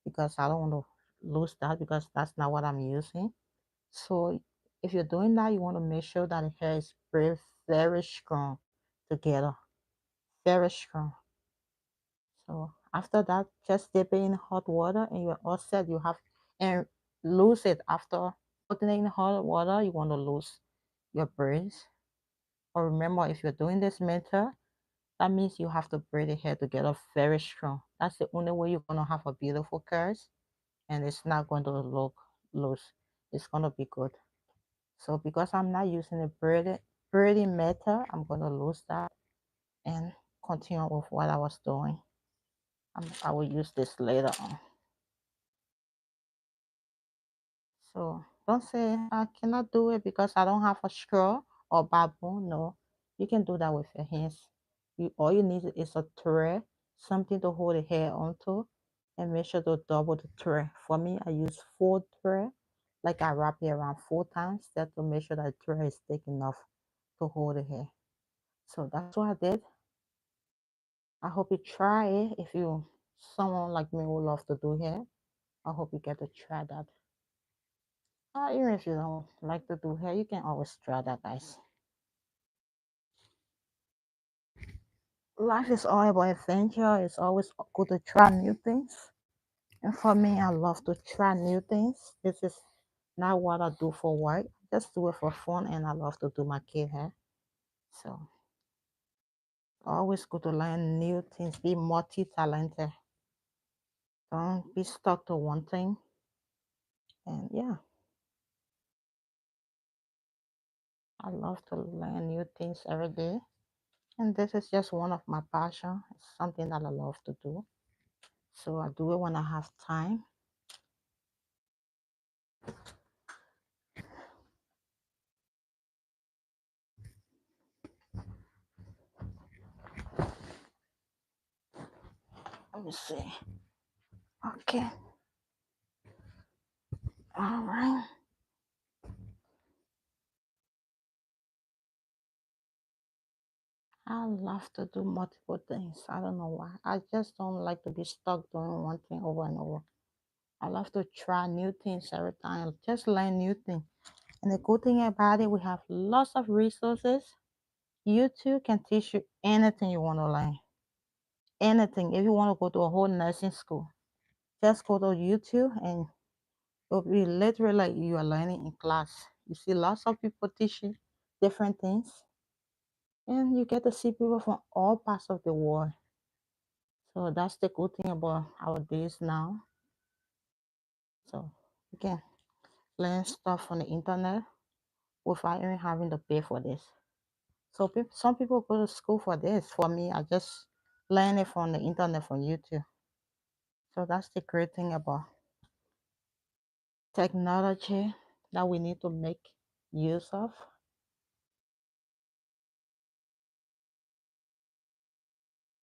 because I don't want to lose that because that's not what I'm using. So if you're doing that, you want to make sure that the hair is very strong together, very strong. So after that, just dip it in hot water and you're all set. You have and lose it after putting it in hot water. You want to lose your braids. Or remember, if you're doing this method, that means you have to braid the hair together very strong. That's the only way you're gonna have a beautiful curls, and it's not going to look loose. It's gonna be good. So because I'm not using the braiding method, I'm gonna lose that and continue with what I was doing. I will use this later on. So don't say I cannot do it because I don't have a straw or baboon. No, you can do that with your hands. All you need is a thread, something to hold the hair onto, and make sure to double the thread. For me, I use 4 thread, like I wrap it around 4 times, just to make sure that the thread is thick enough to hold the hair. So that's what I did. I hope you try it. If you someone like me who love to do hair, I hope you get to try that. Even if you don't like to do hair, you can always try that, guys. Life is all about adventure. It's always good to try new things. And for me, I love to try new things. This is not what I do for work. Just do it for fun, and I love to do my kid hair. So always good to learn new things. Be multi-talented. Don't be stuck to one thing. And yeah, I love to learn new things every day. And this is just one of my passion. It's something that I love to do. So I do it when I have time. Let me see. Okay. All right. I love to do multiple things. I don't know why. I just don't like to be stuck doing one thing over and over. I love to try new things every time. Just learn new things. And the good thing about it, we have lots of resources. YouTube can teach you anything you want to learn. Anything. If you want to go to a whole nursing school, just go to YouTube and it'll be literally like you are learning in class. You see lots of people teaching different things, and you get to see people from all parts of the world. So that's the good thing about our days now. So you can learn stuff on the internet without even having to pay for this. So some people go to school for this. For me, I just learn it from the internet from YouTube. So that's the great thing about technology that we need to make use of.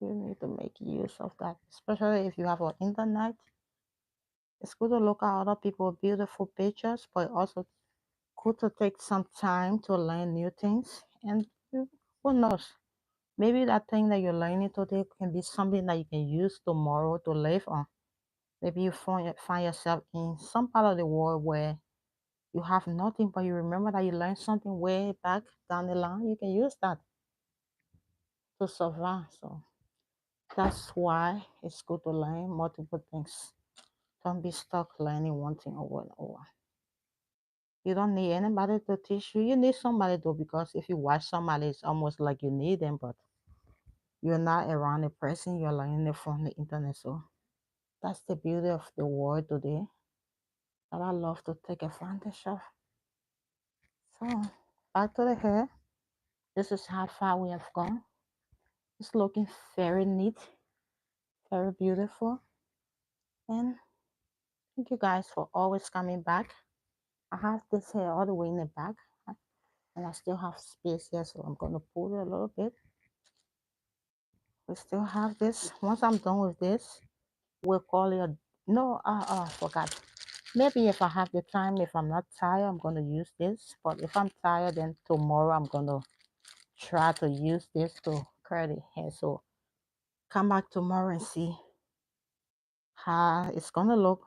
You need to make use of that, especially if you have an internet. It's good to look at other people's beautiful pictures, but also good to take some time to learn new things. And who knows? Maybe that thing that you're learning today can be something that you can use tomorrow to live on. Maybe you find yourself in some part of the world where you have nothing, but you remember that you learned something way back down the line. You can use that to survive. So that's why it's good to learn multiple things. Don't be stuck learning one thing over and over. You don't need anybody to teach you. You need somebody though, because if you watch somebody, it's almost like you need them, but you're not around a person, you're learning it from the internet. So that's the beauty of the world today that I love to take advantage of. So back to the hair. This is how far we have gone. It's looking very neat, very beautiful. And thank you guys for always coming back. I have this hair all the way in the back, and I still have space here, so I'm gonna pull it a little bit. We still have this. Once I'm done with this, we'll call it a no. I forgot. Maybe if I have the time, if I'm not tired, I'm gonna use this. But if I'm tired, then tomorrow I'm gonna try to use this to curl the hair. So come back tomorrow and see how it's gonna look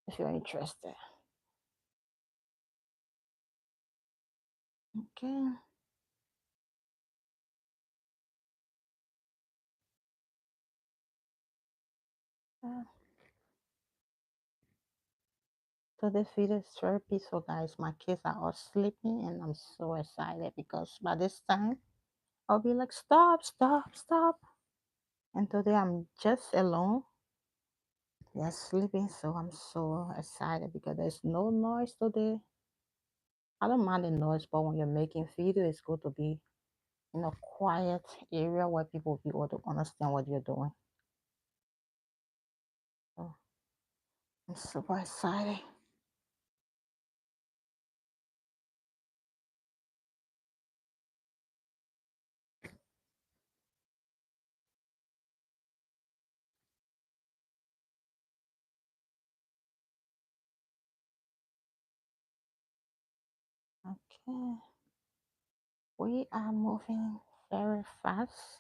if you're interested. Okay. Uh, so this video is very peaceful, guys. My kids are all sleeping, and I'm so excited because by this time I'll be like, stop, stop, stop. And today I'm just alone. They're sleeping, so I'm so excited because there's no noise today. I don't mind the noise, but when you're making video, it's good to be in a quiet area where people will be able to understand what you're doing. So I'm super excited. Okay, we are moving very fast.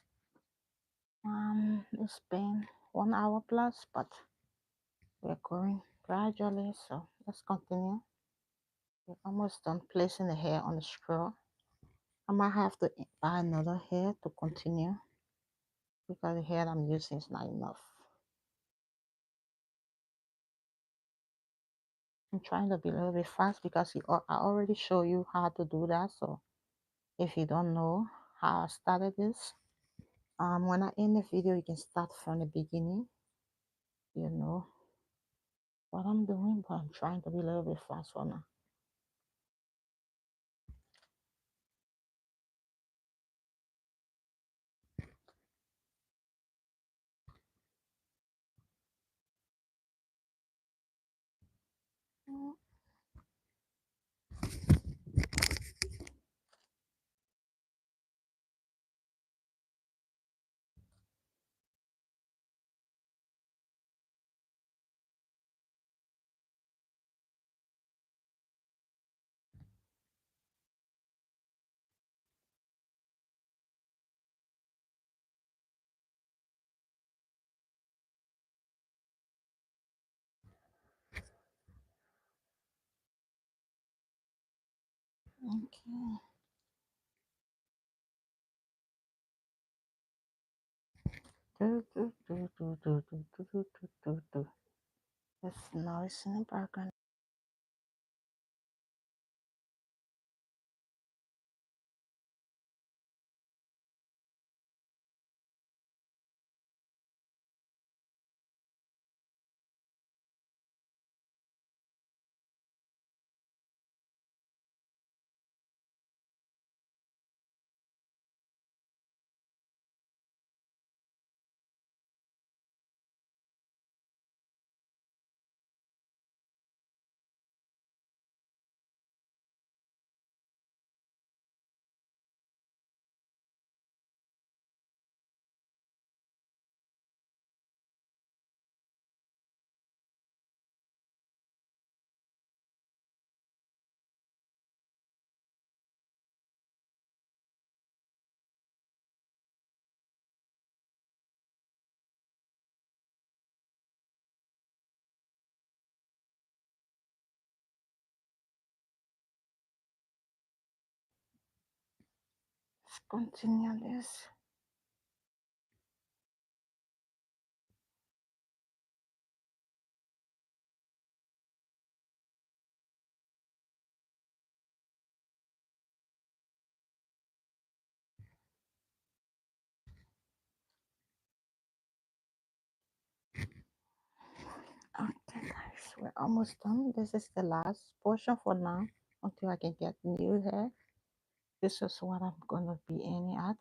It's been 1 hour plus, but we're going gradually. So let's continue. We're almost done placing the hair on the screw. I might have to buy another hair to continue because the hair I'm using is not enough. I'm trying to be a little bit fast because I already show you how to do that. So if you don't know how I started this, when I end the video, you can start from the beginning. You know what I'm doing, but I'm trying to be a little bit fast for now. Okay. Do, do, do, do, do, do, do, do, do, do, do. There's noise in the background. Let's continue this. Okay, guys, we're almost done. This is the last portion for now until I can get new hair. This is what I'm gonna be aiming at.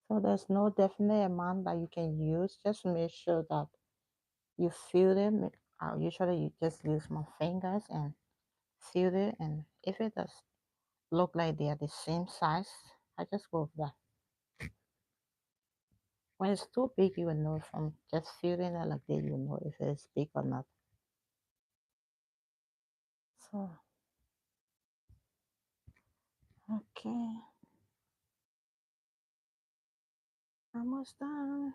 So there's no definite amount that you can use. Just make sure that you feel them. Usually you just use my fingers and feel it, and if it does look like they are the same size, I just go with that. When it's too big, you will know from just feeling it like that, you will know if it is big or not. So, okay, almost done.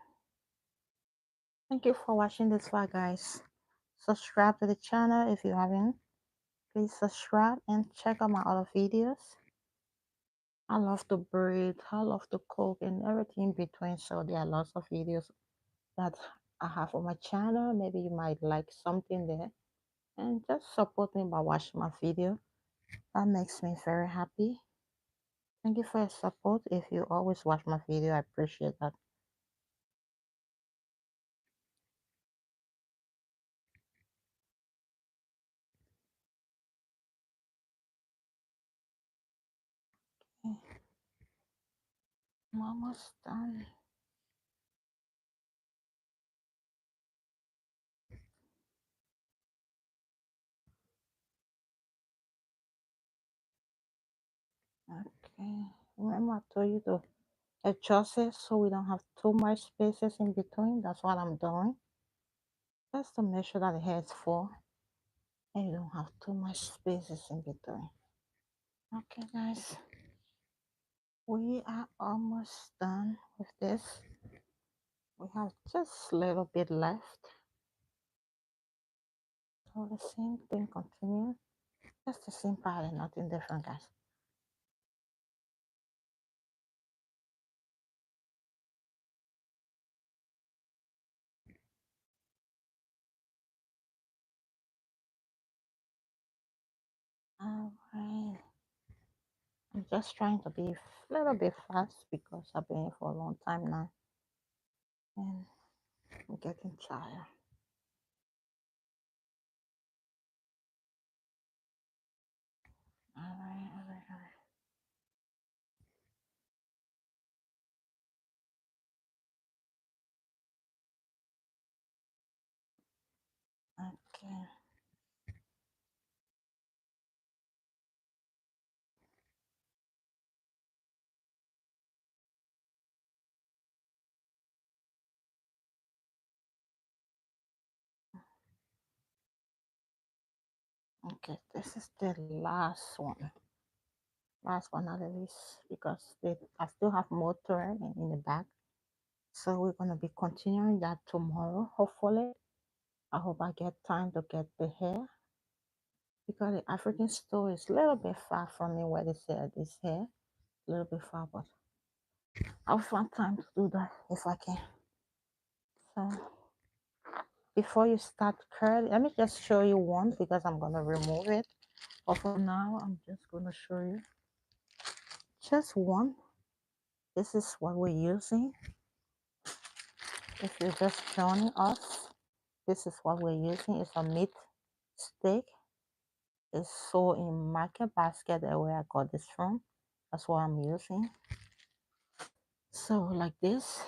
Thank you for watching this far, guys. Subscribe to the channel if you haven't. Please subscribe and check out my other videos. I love to breathe, I love to cook, and everything in between. So there are lots of videos that I have on my channel. Maybe you might like something there. And just support me by watching my video. That makes me very happy. Thank you for your support. If you always watch my video, I appreciate that. Okay, I'm almost done. Okay. Remember I told you to adjust it so we don't have too much spaces in between. That's what I'm doing. Just to make sure that the hair is full and you don't have too much spaces in between. Okay, guys. We are almost done with this. We have just a little bit left. So the same thing continue. Just the same pattern, nothing different, guys. Alright. I'm just trying to be a little bit fast because I've been here for a long time now. And I'm getting tired. Alright. Okay. Okay, this is the last one. Last but not the least, because I still have more thread in the back. So we're gonna be continuing that tomorrow, hopefully. I hope I get time to get the hair because the African store is a little bit far from me where they sell this hair. A little bit far, but I'll find time to do that if I can. So before you start curling, let me just show you one because I'm gonna remove it. But for now, I'm just gonna show you just one. This is what we're using. If you're just joining us, this is what we're using. It's a meat stick. It's sold in Market Basket, where I got this from. That's what I'm using. So like this,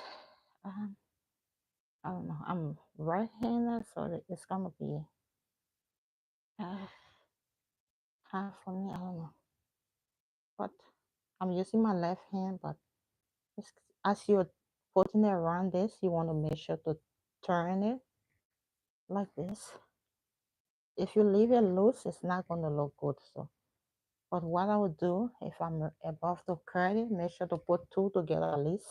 um, I don't know. I'm right-handed, so it's gonna be uh, hard for me. I don't know, but I'm using my left hand. But as you're putting it around this, you want to make sure to turn it like this. If you leave it loose, it's not gonna look good. So, but what I would do if I'm above the curtain, make sure to put two together at least,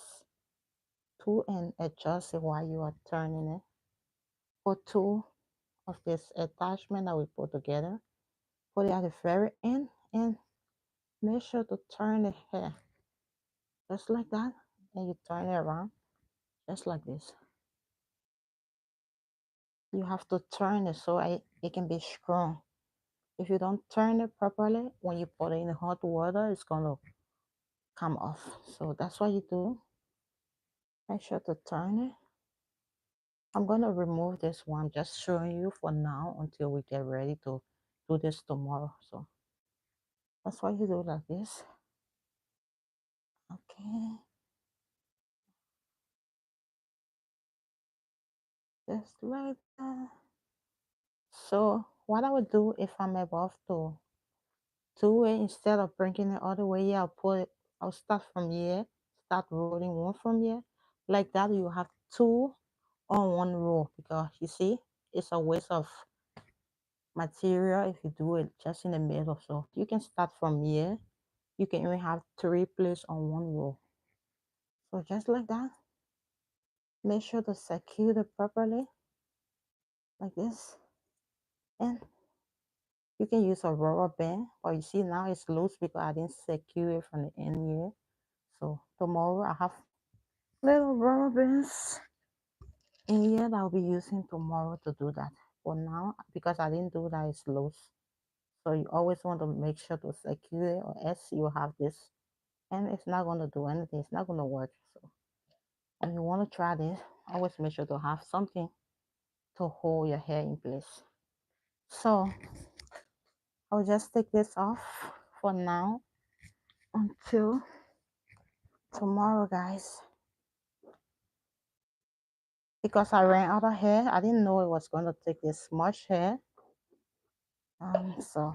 two, and adjust it while you are turning it. Put two of this attachment that we put together. Put it at the very end and make sure to turn the hair just like that, and you turn it around just like this. You have to turn it so it can be strong. If you don't turn it properly, when you put it in hot water, it's gonna come off. So that's what you do. Make sure to turn it. I'm gonna remove this one, just showing you for now until we get ready to do this tomorrow. So that's why you do like this. Okay, just like that. So what I would do if I'm above to do it, instead of bringing it all the way here, I'll start from here, start rolling one from here. Like that, you have two on one row because you see, it's a waste of material if you do it just in the middle. So you can start from here. You can even have three plates on one row. So just like that, make sure to secure it properly like this. And you can use a rubber band, but you see now it's loose because I didn't secure it from the end here. So tomorrow I have little rubber bands in here that I'll be using tomorrow to do that. For now, because I didn't do that, it's loose. So you always want to make sure to secure it, or else you have this and it's not going to do anything. It's not going to work. So when you want to try this, always make sure to have something to hold your hair in place. So I'll just take this off for now until tomorrow, guys. Because I ran out of hair, I didn't know it was going to take this much hair. So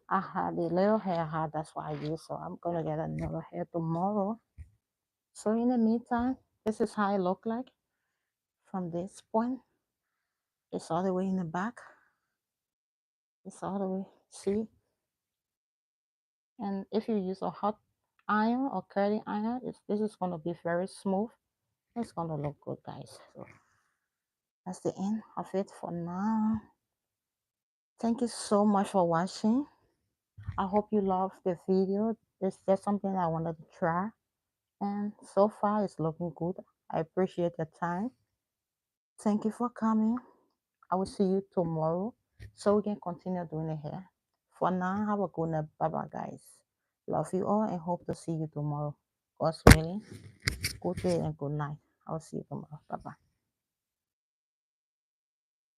I had the little hair I had, that's what I used. So I'm gonna get another hair tomorrow. So in the meantime, this is how it look like from this point. It's all the way in the back. It's all the way, see? And if you use a hot iron or curling iron, this is gonna be very smooth. It's gonna look good, guys. So that's the end of it for now. Thank you so much for watching. I hope you love the video. It's just something I wanted to try, and so far it's looking good. I appreciate your time. Thank you for coming. I will see you tomorrow so we can continue doing it here. For now, have a good night. Bye bye, guys. Love you all and hope to see you tomorrow. God's willing. Good day and good night. I'll see you tomorrow. Bye bye.